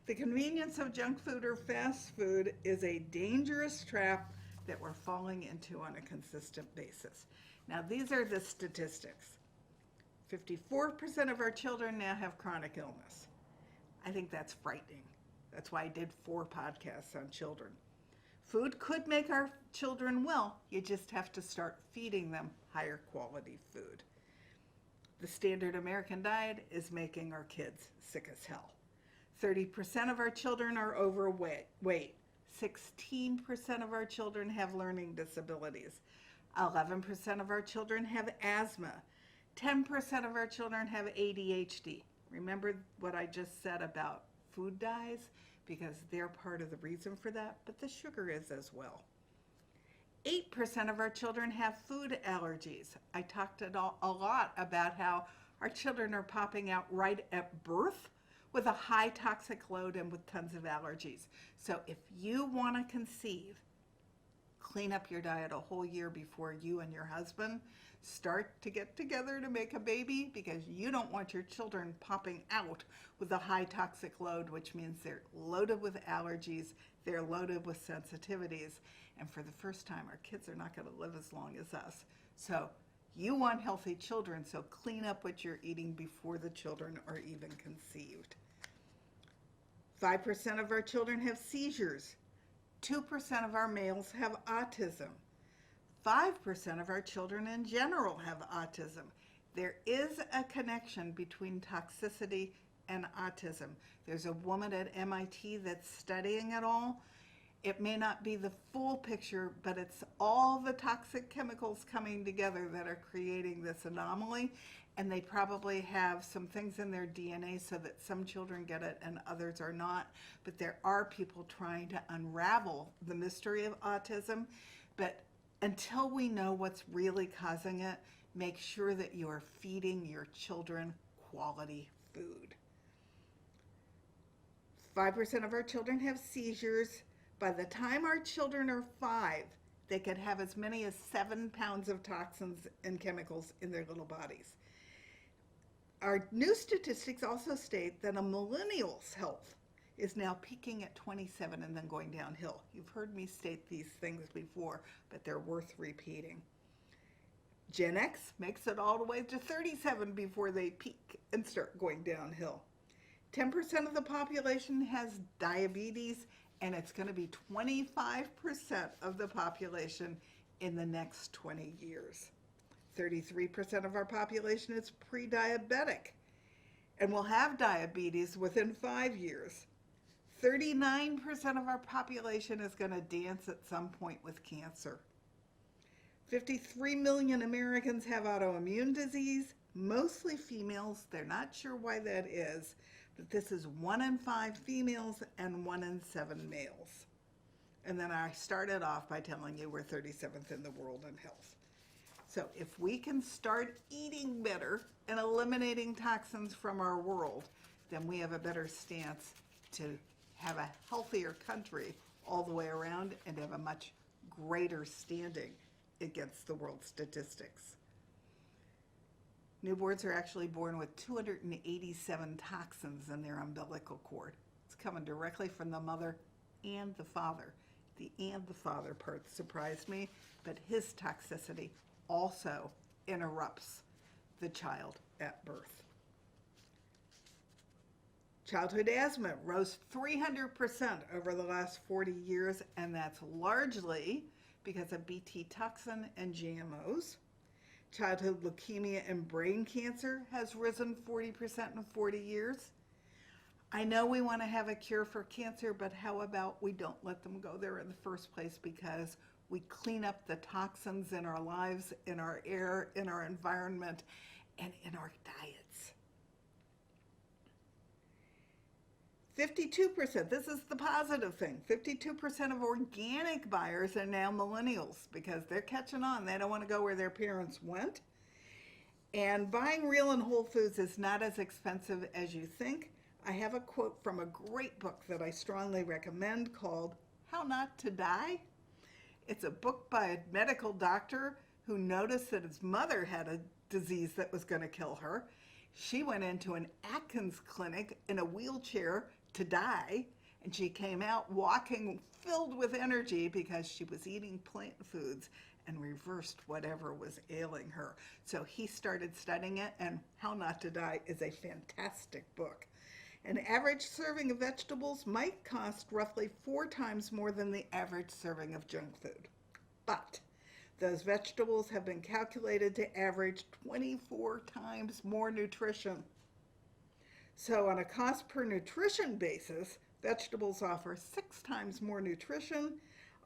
the convenience of junk food or fast food is a dangerous trap that we're falling into on a consistent basis. Now, these are the statistics. 54% of our children now have chronic illness. I think that's frightening. That's why I did 4 podcasts on children. Food could make our children well. You just have to start feeding them higher quality food. The standard American diet is making our kids sick as hell. 30% of our children are overweight. 16% of our children have learning disabilities. 11% of our children have asthma. 10% of our children have ADHD. Remember what I just said about food dyes? Because they're part of the reason for that, but the sugar is as well. 8% of our children have food allergies. I talked a lot about how our children are popping out right at birth with a high toxic load and with tons of allergies. So if you want to conceive, clean up your diet a whole year before you and your husband start to get together to make a baby, because you don't want your children popping out with a high toxic load, which means they're loaded with allergies, they're loaded with sensitivities, and for the first time, our kids are not going to live as long as us. So you want healthy children, so clean up what you're eating before the children are even conceived. 5% of our children have seizures. 2% of our males have autism. 5% of our children in general have autism. There is a connection between toxicity and autism. There's a woman at MIT that's studying it all. It may not be the full picture, but it's all the toxic chemicals coming together that are creating this anomaly, and they probably have some things in their DNA so that some children get it and others are not. But there are people trying to unravel the mystery of autism. But until we know what's really causing it, make sure that you are feeding your children quality food. 5% of our children have seizures. By the time our children are 5, they could have as many as 7 pounds of toxins and chemicals in their little bodies. Our new statistics also state that a millennial's health is now peaking at 27 and then going downhill. You've heard me state these things before, but they're worth repeating. Gen X makes it all the way to 37 before they peak and start going downhill. 10% of the population has diabetes, and it's going to be 25% of the population in the next 20 years. 33% of our population is pre-diabetic and will have diabetes within 5 years. 39% of our population is going to dance at some point with cancer. 53 million Americans have autoimmune disease, mostly females. They're not sure why that is, but this is 1 in 5 females and 1 in 7 males. And then I started off by telling you we're 37th in the world in health. So if we can start eating better and eliminating toxins from our world, then we have a better stance to have a healthier country all the way around and have a much greater standing against the world statistics. Newborns are actually born with 287 toxins in their umbilical cord. It's coming directly from the mother and the father. The and the father part surprised me, but his toxicity also interrupts the child at birth. Childhood asthma rose 300% over the last 40 years, and that's largely because of Bt toxin and GMOs. Childhood leukemia and brain cancer has risen 40% in 40 years. I know we want to have a cure for cancer, but how about we don't let them go there in the first place because we clean up the toxins in our lives, in our air, in our environment, and in our diets. 52%, this is the positive thing, 52% of organic buyers are now millennials because they're catching on. They don't want to go where their parents went. And buying real and whole foods is not as expensive as you think. I have a quote from a great book that I strongly recommend called How Not to Die. It's a book by a medical doctor who noticed that his mother had a disease that was going to kill her. She went into an Atkins clinic in a wheelchair to die, and she came out walking filled with energy because she was eating plant foods and reversed whatever was ailing her. So he started studying it, and How Not to Die is a fantastic book. An average serving of vegetables might cost roughly 4 times more than the average serving of junk food. But those vegetables have been calculated to average 24 times more nutrition. So on a cost per nutrition basis, vegetables offer 6 times more nutrition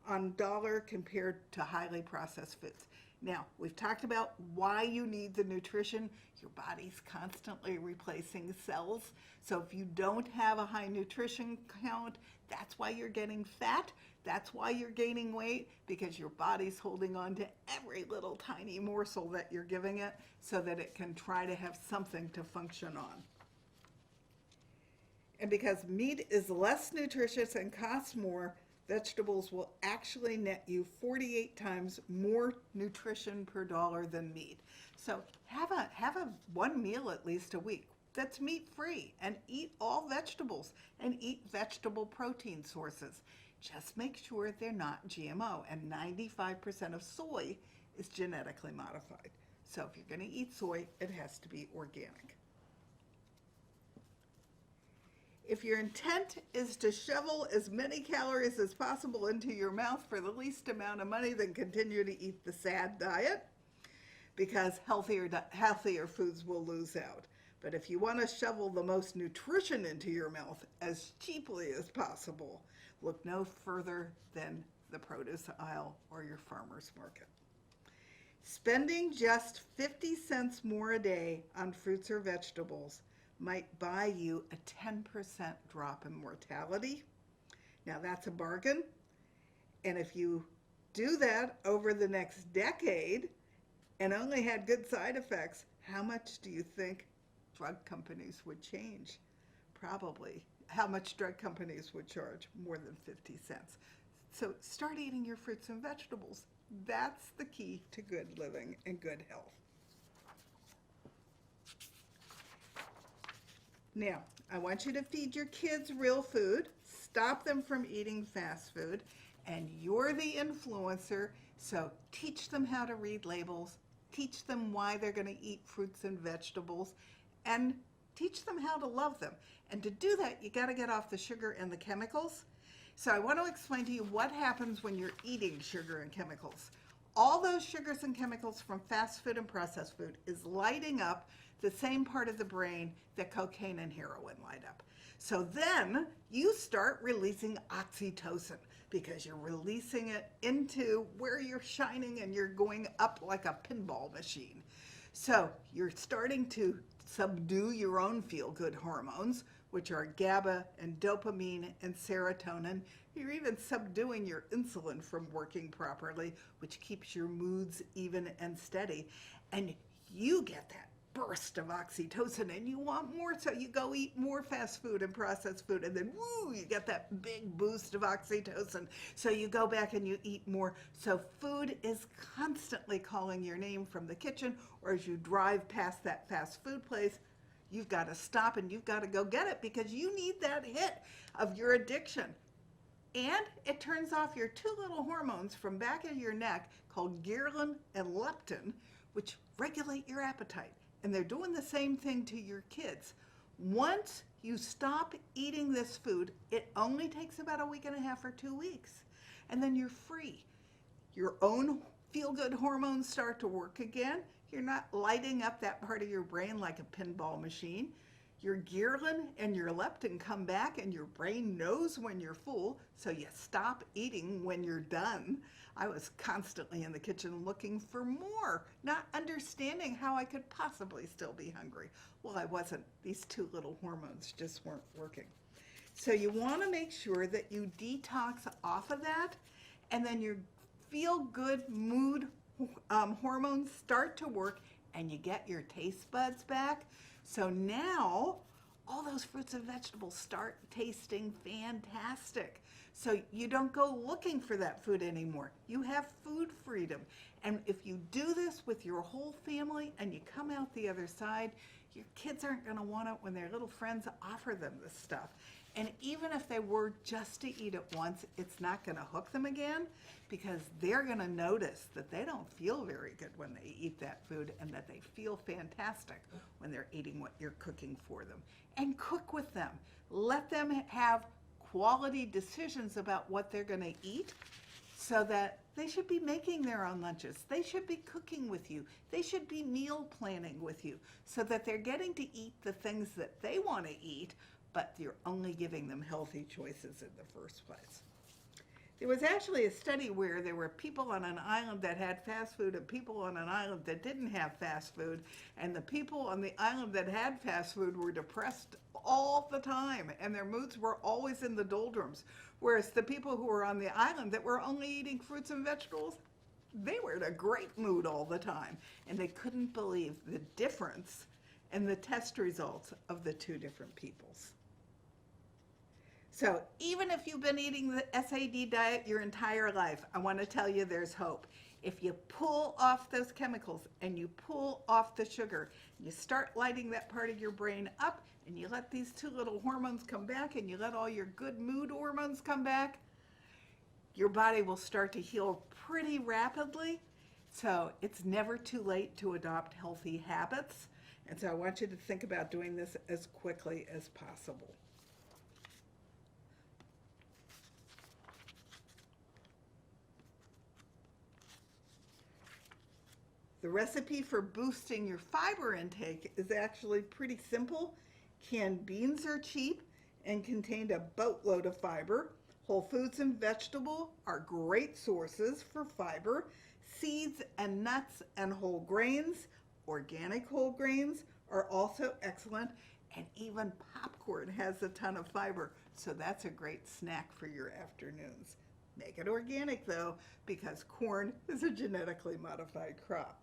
on dollar compared to highly processed foods. Now, we've talked about why you need the nutrition. Your body's constantly replacing cells. So if you don't have a high nutrition count, that's why you're getting fat. That's why you're gaining weight, because your body's holding on to every little tiny morsel that you're giving it so that it can try to have something to function on. And because meat is less nutritious and costs more, vegetables will actually net you 48 times more nutrition per dollar than meat. So have a one meal at least a week that's meat-free, and eat all vegetables and eat vegetable protein sources. Just make sure they're not GMO, and 95% of soy is genetically modified. So if you're going to eat soy, it has to be organic. If your intent is to shovel as many calories as possible into your mouth for the least amount of money, then continue to eat the SAD diet, because healthier foods will lose out. But if you want to shovel the most nutrition into your mouth as cheaply as possible, look no further than the produce aisle or your farmer's market. Spending just 50 cents more a day on fruits or vegetables might buy you a 10% drop in mortality. Now that's a bargain. And if you do that over the next decade and only had good side effects, how much do you think drug companies would change? Probably. How much drug companies would charge? More than 50 cents. So start eating your fruits and vegetables. That's the key to good living and good health. Now, I want you to feed your kids real food, stop them from eating fast food, and you're the influencer, so teach them how to read labels, teach them why they're going to eat fruits and vegetables, and teach them how to love them. And to do that, you got to get off the sugar and the chemicals. So I want to explain to you what happens when you're eating sugar and chemicals. all those sugars and chemicals from fast food and processed food is lighting up the same part of the brain that cocaine and heroin light up. So then you start releasing oxytocin because you're releasing it into where you're shining and you're going up like a pinball machine. So you're starting to subdue your own feel-good hormones, which are GABA and dopamine and serotonin. You're even subduing your insulin from working properly, which keeps your moods even and steady. And you get that burst of oxytocin and you want more, so you go eat more fast food and processed food, and then woo, you get that big boost of oxytocin, so you go back and you eat more. So food is constantly calling your name from the kitchen, or as you drive past that fast food place, you've got to stop and you've got to go get it because you need that hit of your addiction. And it turns off your two little hormones from back of your neck called ghrelin and leptin, which regulate your appetite. And they're doing the same thing to your kids. Once you stop eating this food, it only takes about a week and a half or 2 weeks. And then you're free. Your own feel-good hormones start to work again. You're not lighting up that part of your brain like a pinball machine. Your ghrelin and your leptin come back and your brain knows when you're full, so you stop eating when you're done. I was constantly in the kitchen looking for more, not understanding how I could possibly still be hungry. Well, I wasn't. These two little hormones just weren't working. So you want to make sure that you detox off of that, and then your feel-good mood hormones start to work and you get your taste buds back. So now all those fruits and vegetables start tasting fantastic. So you don't go looking for that food anymore. You have food freedom. And if you do this with your whole family and you come out the other side, your kids aren't going to want it when their little friends offer them this stuff. And even if they were just to eat it once, it's not going to hook them again, because they're going to notice that they don't feel very good when they eat that food, and that they feel fantastic when they're eating what you're cooking for them. And cook with them. Let them have quality decisions about what they're going to eat, so that they should be making their own lunches. They should be cooking with you. They should be meal planning with you, so that they're getting to eat the things that they want to eat, but you're only giving them healthy choices in the first place. There was actually a study where there were people on an island that had fast food and people on an island that didn't have fast food, and the people on the island that had fast food were depressed all the time, and their moods were always in the doldrums, whereas the people who were on the island that were only eating fruits and vegetables, they were in a great mood all the time, and they couldn't believe the difference in the test results of the two different peoples. So even if you've been eating the SAD diet your entire life, I want to tell you there's hope. If you pull off those chemicals and you pull off the sugar, you start lighting that part of your brain up, and you let these two little hormones come back, and you let all your good mood hormones come back, your body will start to heal pretty rapidly. So it's never too late to adopt healthy habits. And so I want you to think about doing this as quickly as possible. The recipe for boosting your fiber intake is actually pretty simple. Canned beans are cheap and contain a boatload of fiber. Whole foods and vegetables are great sources for fiber. Seeds and nuts and whole grains, organic whole grains, are also excellent. And even popcorn has a ton of fiber, so that's a great snack for your afternoons. Make it organic though, because corn is a genetically modified crop.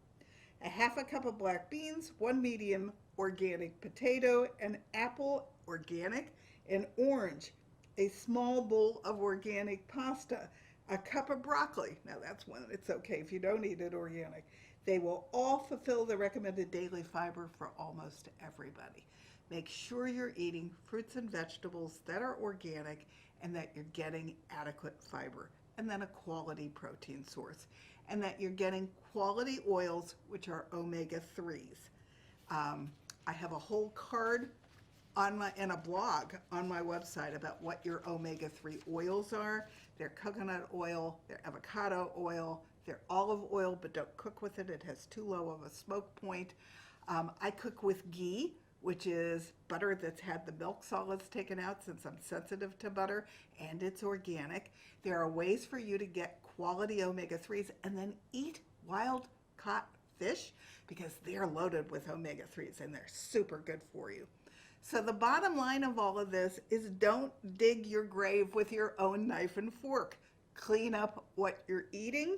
A half a cup of black beans, 1 medium organic potato, an apple organic, an orange, a small bowl of organic pasta, a cup of broccoli. Now that's when it's okay if you don't eat it organic. They will all fulfill the recommended daily fiber for almost everybody. Make sure you're eating fruits and vegetables that are organic and that you're getting adequate fiber, and then a quality protein source, and that you're getting quality oils, which are omega-3s. I have a whole card and a blog on my website about what your omega-3 oils are. They're coconut oil, they're avocado oil, They're olive oil, but don't cook with it. It has too low of a smoke point. I cook with ghee, which is butter that's had the milk solids taken out since I'm sensitive to butter, and it's organic. There are ways for you to get quality omega-3s and then eat wild caught fish because they're loaded with omega-3s and they're super good for you. So the bottom line of all of this is don't dig your grave with your own knife and fork. Clean up what you're eating.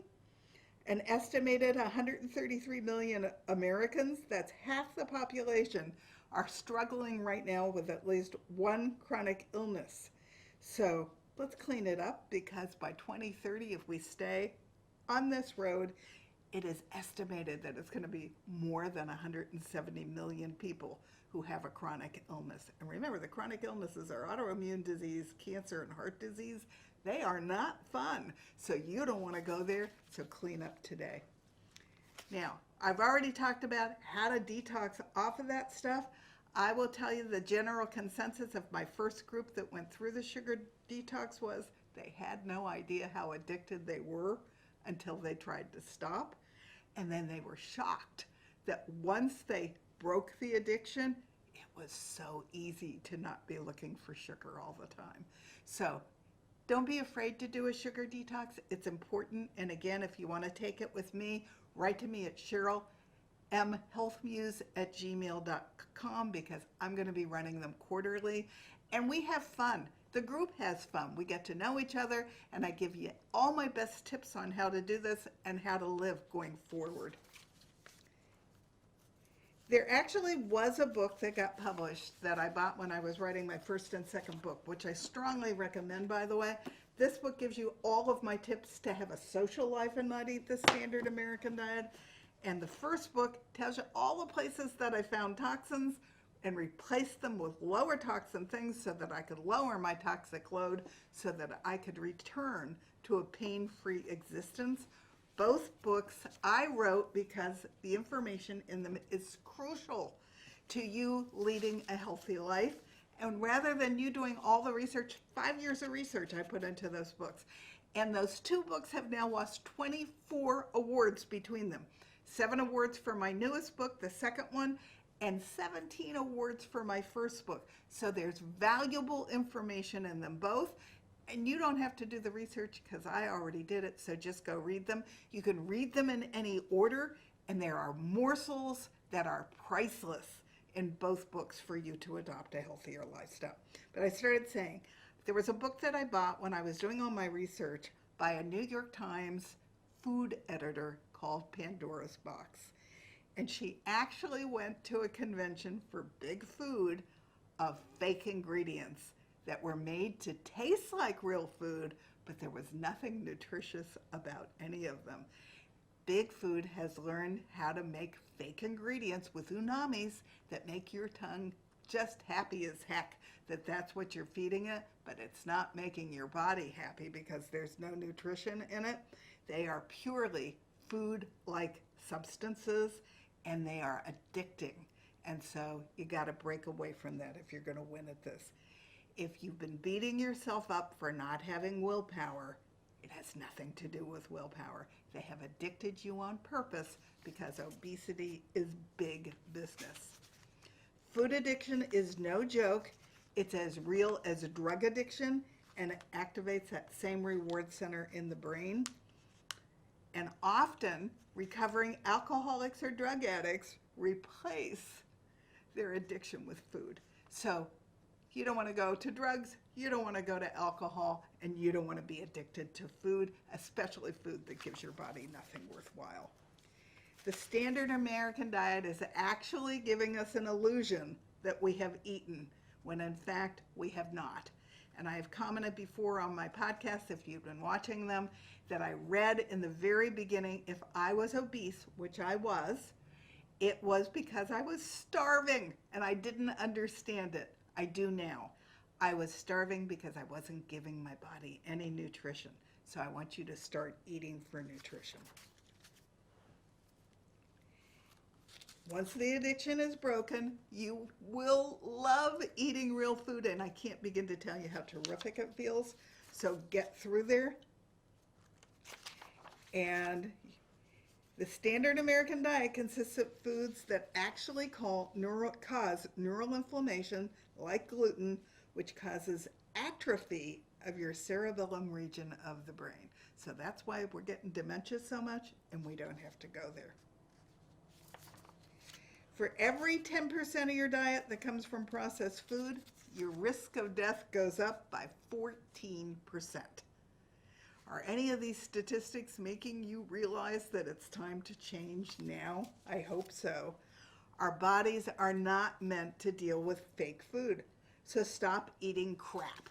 An estimated 133 million Americans, that's half the population, are struggling right now with at least one chronic illness. So let's clean it up, because by 2030, if we stay on this road, it is estimated that it's going to be more than 170 million people who have a chronic illness. And remember, the chronic illnesses are autoimmune disease, cancer, and heart disease. They are not fun. So you don't want to go there, so clean up today. Now, I've already talked about how to detox off of that stuff. I will tell you the general consensus of my first group that went through the sugar detox was they had no idea how addicted they were until they tried to stop. And then they were shocked that once they broke the addiction, it was so easy to not be looking for sugar all the time. So don't be afraid to do a sugar detox. It's important. And again, if you want to take it with me, write to me at CherylMHealthMuse@gmail.com, because I'm going to be running them quarterly. And we have fun. The group has fun. We get to know each other, and I give you all my best tips on how to do this and how to live going forward. There actually was a book that got published that I bought when I was writing my first and second book, which I strongly recommend, by the way. This book gives you all of my tips to have a social life and not eat the standard American diet. And the first book tells you all the places that I found toxins and replaced them with lower toxin things so that I could lower my toxic load so that I could return to a pain-free existence. Both books I wrote because the information in them is crucial to you leading a healthy life. And rather than you doing all the research, 5 years of research I put into those books. And those two books have now lost 24 awards between them. 7 awards for my newest book, the second one, and 17 awards for my first book. So there's valuable information in them both. And you don't have to do the research because I already did it, so just go read them. You can read them in any order, and there are morsels that are priceless in both books for you to adopt a healthier lifestyle. But I started saying, there was a book that I bought when I was doing all my research by a New York Times food editor called Pandora's Box. And she actually went to a convention for big food of fake ingredients that were made to taste like real food, but there was nothing nutritious about any of them. Big Food has learned how to make fake ingredients with unamis that make your tongue just happy as heck that that's what you're feeding it, but it's not making your body happy because there's no nutrition in it. They are purely food-like substances, and they are addicting. And so you got to break away from that if you're going to win at this. If you've been beating yourself up for not having willpower, it has nothing to do with willpower. They have addicted you on purpose because obesity is big business. Food addiction is no joke. It's as real as a drug addiction, and it activates that same reward center in the brain. And often, recovering alcoholics or drug addicts replace their addiction with food. So you don't want to go to drugs, you don't want to go to alcohol, and you don't want to be addicted to food, especially food that gives your body nothing worthwhile. The standard American diet is actually giving us an illusion that we have eaten, when in fact we have not. And I have commented before on my podcast, if you've been watching them, that I read in the very beginning, if I was obese, which I was, it was because I was starving and I didn't understand it. I do now. I was starving because I wasn't giving my body any nutrition. So I want you to start eating for nutrition. Once the addiction is broken, you will love eating real food, and I can't begin to tell you how terrific it feels. So get through there. And the standard American diet consists of foods that actually cause neural inflammation, like gluten, which causes atrophy of your cerebellum region of the brain. So that's why we're getting dementia so much, and we don't have to go there. For every 10% of your diet that comes from processed food, your risk of death goes up by 14%. Are any of these statistics making you realize that it's time to change now? I hope so. Our bodies are not meant to deal with fake food, so stop eating crap.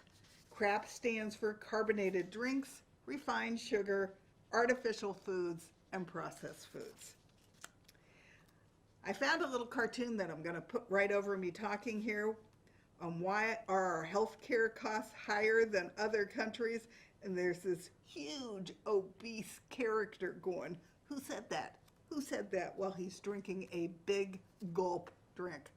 CRAP stands for carbonated drinks, refined sugar, artificial foods, and processed foods. I found a little cartoon that I'm going to put right over me talking here on why are our healthcare costs higher than other countries. And there's this huge obese character going, who said that? Who said that? While he's drinking a big gulp drink.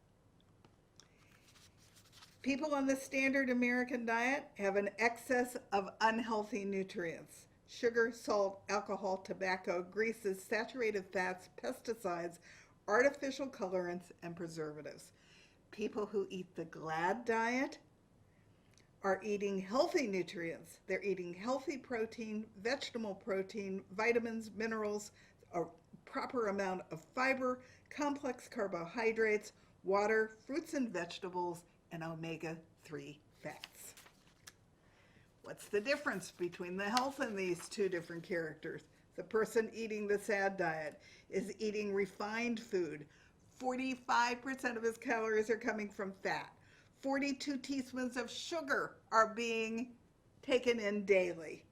People on the standard American diet have an excess of unhealthy nutrients: sugar, salt, alcohol, tobacco, greases, saturated fats, pesticides, artificial colorants, and preservatives. People who eat the GLAD diet are eating healthy nutrients. They're eating healthy protein, vegetable protein, vitamins, minerals, a proper amount of fiber, complex carbohydrates, water, fruits and vegetables, and omega-3 fats. What's the difference between the health in these two different characters? The person eating the SAD diet is eating refined food. 45% of his calories are coming from fat. 42 teaspoons of sugar are being taken in daily.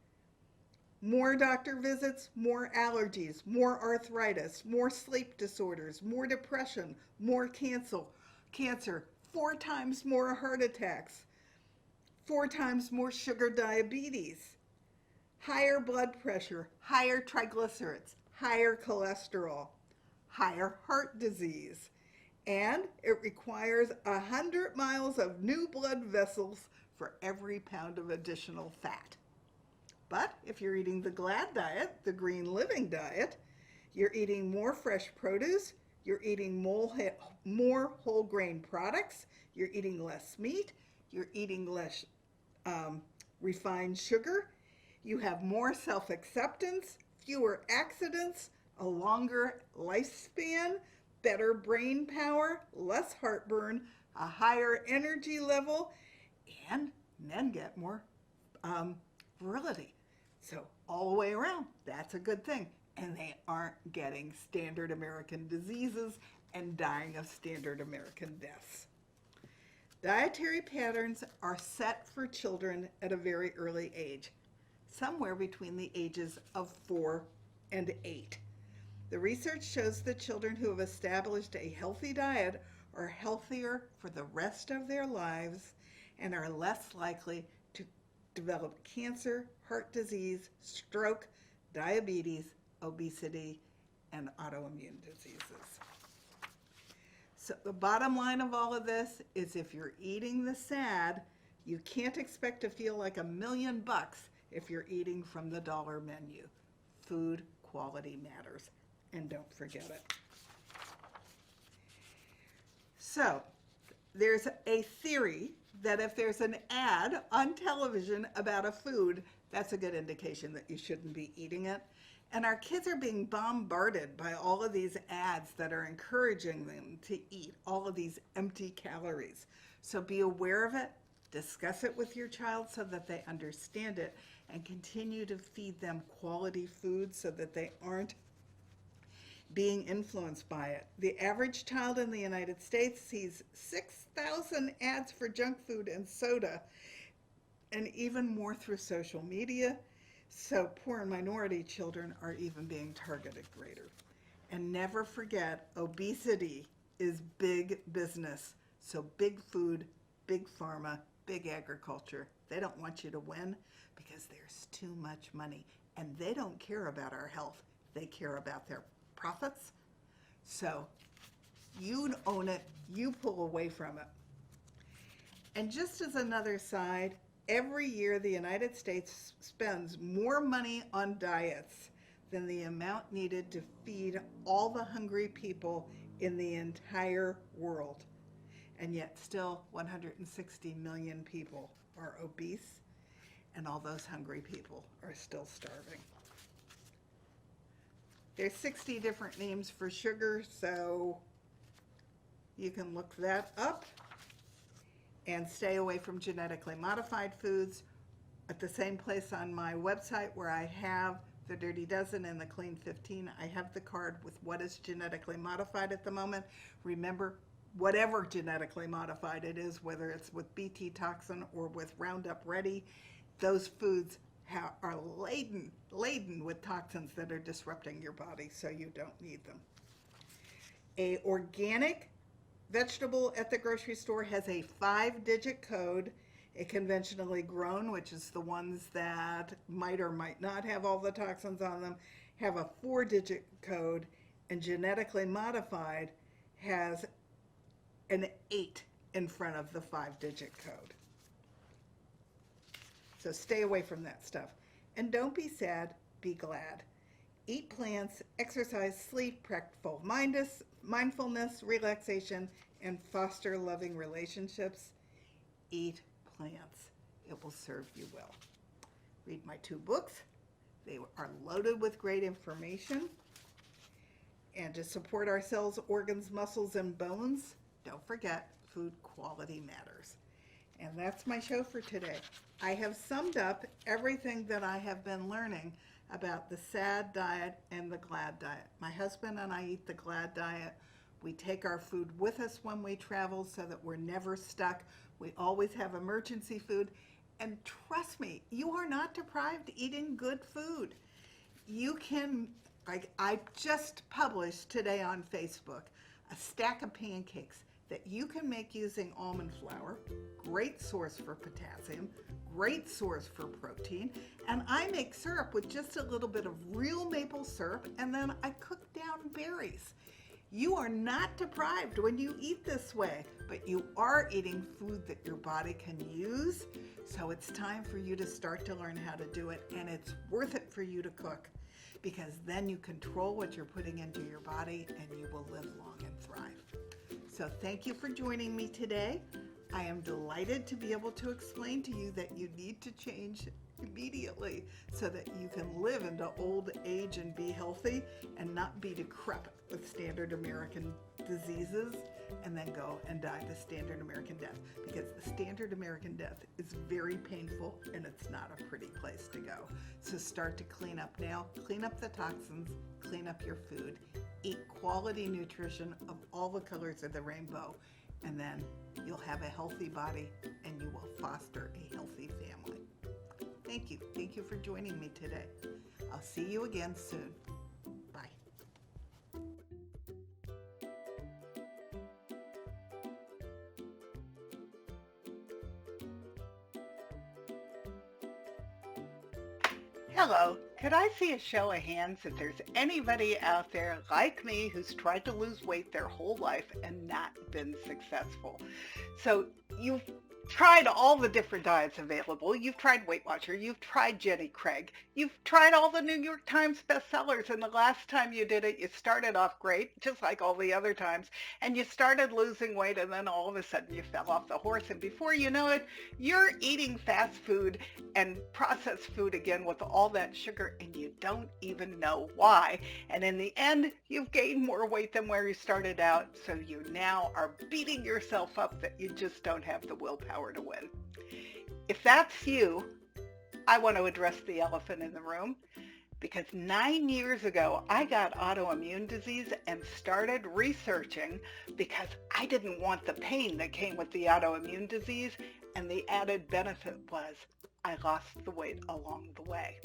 More doctor visits, more allergies, more arthritis, more sleep disorders, more depression, more cancer, 4 times more heart attacks, 4 times more sugar diabetes, higher blood pressure, higher triglycerides, higher cholesterol, higher heart disease. And it requires 100 miles of new blood vessels for every pound of additional fat. But if you're eating the GLAD diet, the green living diet, you're eating more fresh produce, you're eating more whole grain products, you're eating less meat, you're eating less refined sugar, you have more self-acceptance, fewer accidents, a longer lifespan, better brain power, less heartburn, a higher energy level, and men get more virility. So all the way around, that's a good thing. And they aren't getting standard American diseases and dying of standard American deaths. Dietary patterns are set for children at a very early age, somewhere between the ages of 4 and 8. The research shows that children who have established a healthy diet are healthier for the rest of their lives and are less likely to develop cancer, heart disease, stroke, diabetes, obesity, and autoimmune diseases. So the bottom line of all of this is if you're eating the SAD, you can't expect to feel like $1 million if you're eating from the dollar menu. Food quality matters. And don't forget it. So, there's a theory that if there's an ad on television about a food, that's a good indication that you shouldn't be eating it. And our kids are being bombarded by all of these ads that are encouraging them to eat all of these empty calories. So be aware of it, discuss it with your child so that they understand it, and continue to feed them quality food so that they aren't being influenced by it. The average child in the United States sees 6,000 ads for junk food and soda, and even more through social media. So poor and minority children are even being targeted greater. And never forget, obesity is big business. So big food, big pharma, big agriculture, they don't want you to win because there's too much money. And they don't care about our health. They care about their profits. So you own it, you pull away from it. And just as another side, every year the United States spends more money on diets than the amount needed to feed all the hungry people in the entire world. And yet still 160 million people are obese, and all those hungry people are still starving. There's 60 different names for sugar, so you can look that up. And stay away from genetically modified foods. At the same place on my website where I have the Dirty Dozen and the Clean 15, I have the card with what is genetically modified at the moment. Remember, whatever genetically modified it is, whether it's with BT toxin or with Roundup Ready, those foods are laden with toxins that are disrupting your body, so you don't need them. A organic vegetable at the grocery store has a 5-digit code. A conventionally grown, which is the ones that might or might not have all the toxins on them, have a 4-digit code, and genetically modified has an 8 in front of the 5-digit code. So stay away from that stuff. And don't be sad, be glad. Eat plants, exercise, sleep, practice mindfulness, relaxation, and foster loving relationships. Eat plants. It will serve you well. Read my 2 books. They are loaded with great information. And to support our cells, organs, muscles, and bones, don't forget, food quality matters. And that's my show for today. I have summed up everything that I have been learning about the SAD diet and the GLAD diet. My husband and I eat the GLAD diet. We take our food with us when we travel so that we're never stuck. We always have emergency food. And trust me, you are not deprived eating good food. You can, like I just published today on Facebook, a stack of pancakes that you can make using almond flour, great source for potassium, great source for protein, and I make syrup with just a little bit of real maple syrup, and then I cook down berries. You are not deprived when you eat this way, but you are eating food that your body can use, so it's time for you to start to learn how to do it, and it's worth it for you to cook, because then you control what you're putting into your body, and you will live long and thrive. So thank you for joining me today. I am delighted to be able to explain to you that you need to change immediately so that you can live into old age and be healthy and not be decrepit with standard American diseases and then go and die the standard American death, because the standard American death is very painful and it's not a pretty place to go. So start to clean up now, clean up the toxins, clean up your food, eat quality nutrition of all the colors of the rainbow, and then you'll have a healthy body and you will foster a healthy family. Thank you. Thank you for joining me today. I'll see you again soon. Bye. Hello. Could I see a show of hands if there's anybody out there like me who's tried to lose weight their whole life and not been successful? So you've tried all the different diets available. You've tried Weight Watcher. You've tried Jenny Craig. You've tried all the New York Times bestsellers. And the last time you did it, you started off great, just like all the other times. And you started losing weight, and then all of a sudden you fell off the horse. And before you know it, you're eating fast food and processed food again with all that sugar, and you don't even know why. And in the end, you've gained more weight than where you started out. So you now are beating yourself up that you just don't have the willpower to win. If that's you, I want to address the elephant in the room, because 9 years ago, I got autoimmune disease and started researching because I didn't want the pain that came with the autoimmune disease, and the added benefit was I lost the weight along the way.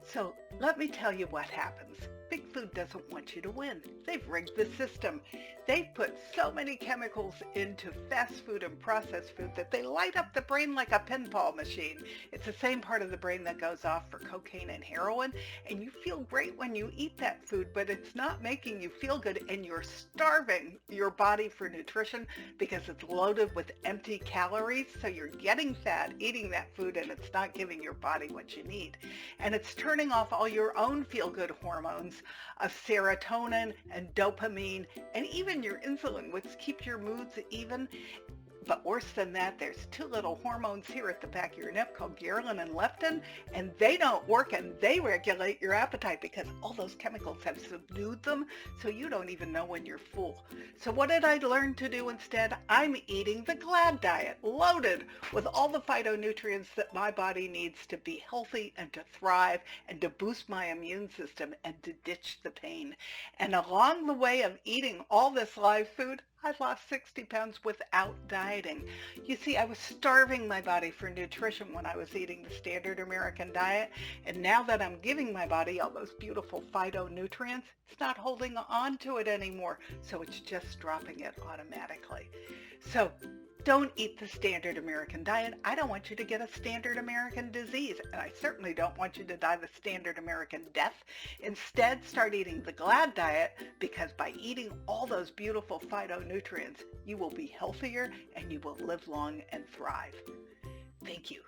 So let me tell you what happens. Big Food doesn't want you to win. They've rigged the system. They've put so many chemicals into fast food and processed food that they light up the brain like a pinball machine. It's the same part of the brain that goes off for cocaine and heroin, and you feel great when you eat that food, but it's not making you feel good, and you're starving your body for nutrition because it's loaded with empty calories, so you're getting fat eating that food, and it's not giving your body what you need. And it's turning off all your own feel-good hormones of serotonin and dopamine and even your insulin, which keeps your moods even. But worse than that, there's two little hormones here at the back of your neck called ghrelin and leptin, and they don't work, and they regulate your appetite because all those chemicals have subdued them, so you don't even know when you're full. So what did I learn to do instead? I'm eating the GLAD diet, loaded with all the phytonutrients that my body needs to be healthy and to thrive and to boost my immune system and to ditch the pain. And along the way of eating all this live food, I lost 60 pounds without dieting. You see, I was starving my body for nutrition when I was eating the standard American diet, and now that I'm giving my body all those beautiful phytonutrients, it's not holding on to it anymore, so it's just dropping it automatically. So don't eat the standard American diet. I don't want you to get a standard American disease, and I certainly don't want you to die the standard American death. Instead, start eating the GLAD diet, because by eating all those beautiful phytonutrients, you will be healthier and you will live long and thrive. Thank you.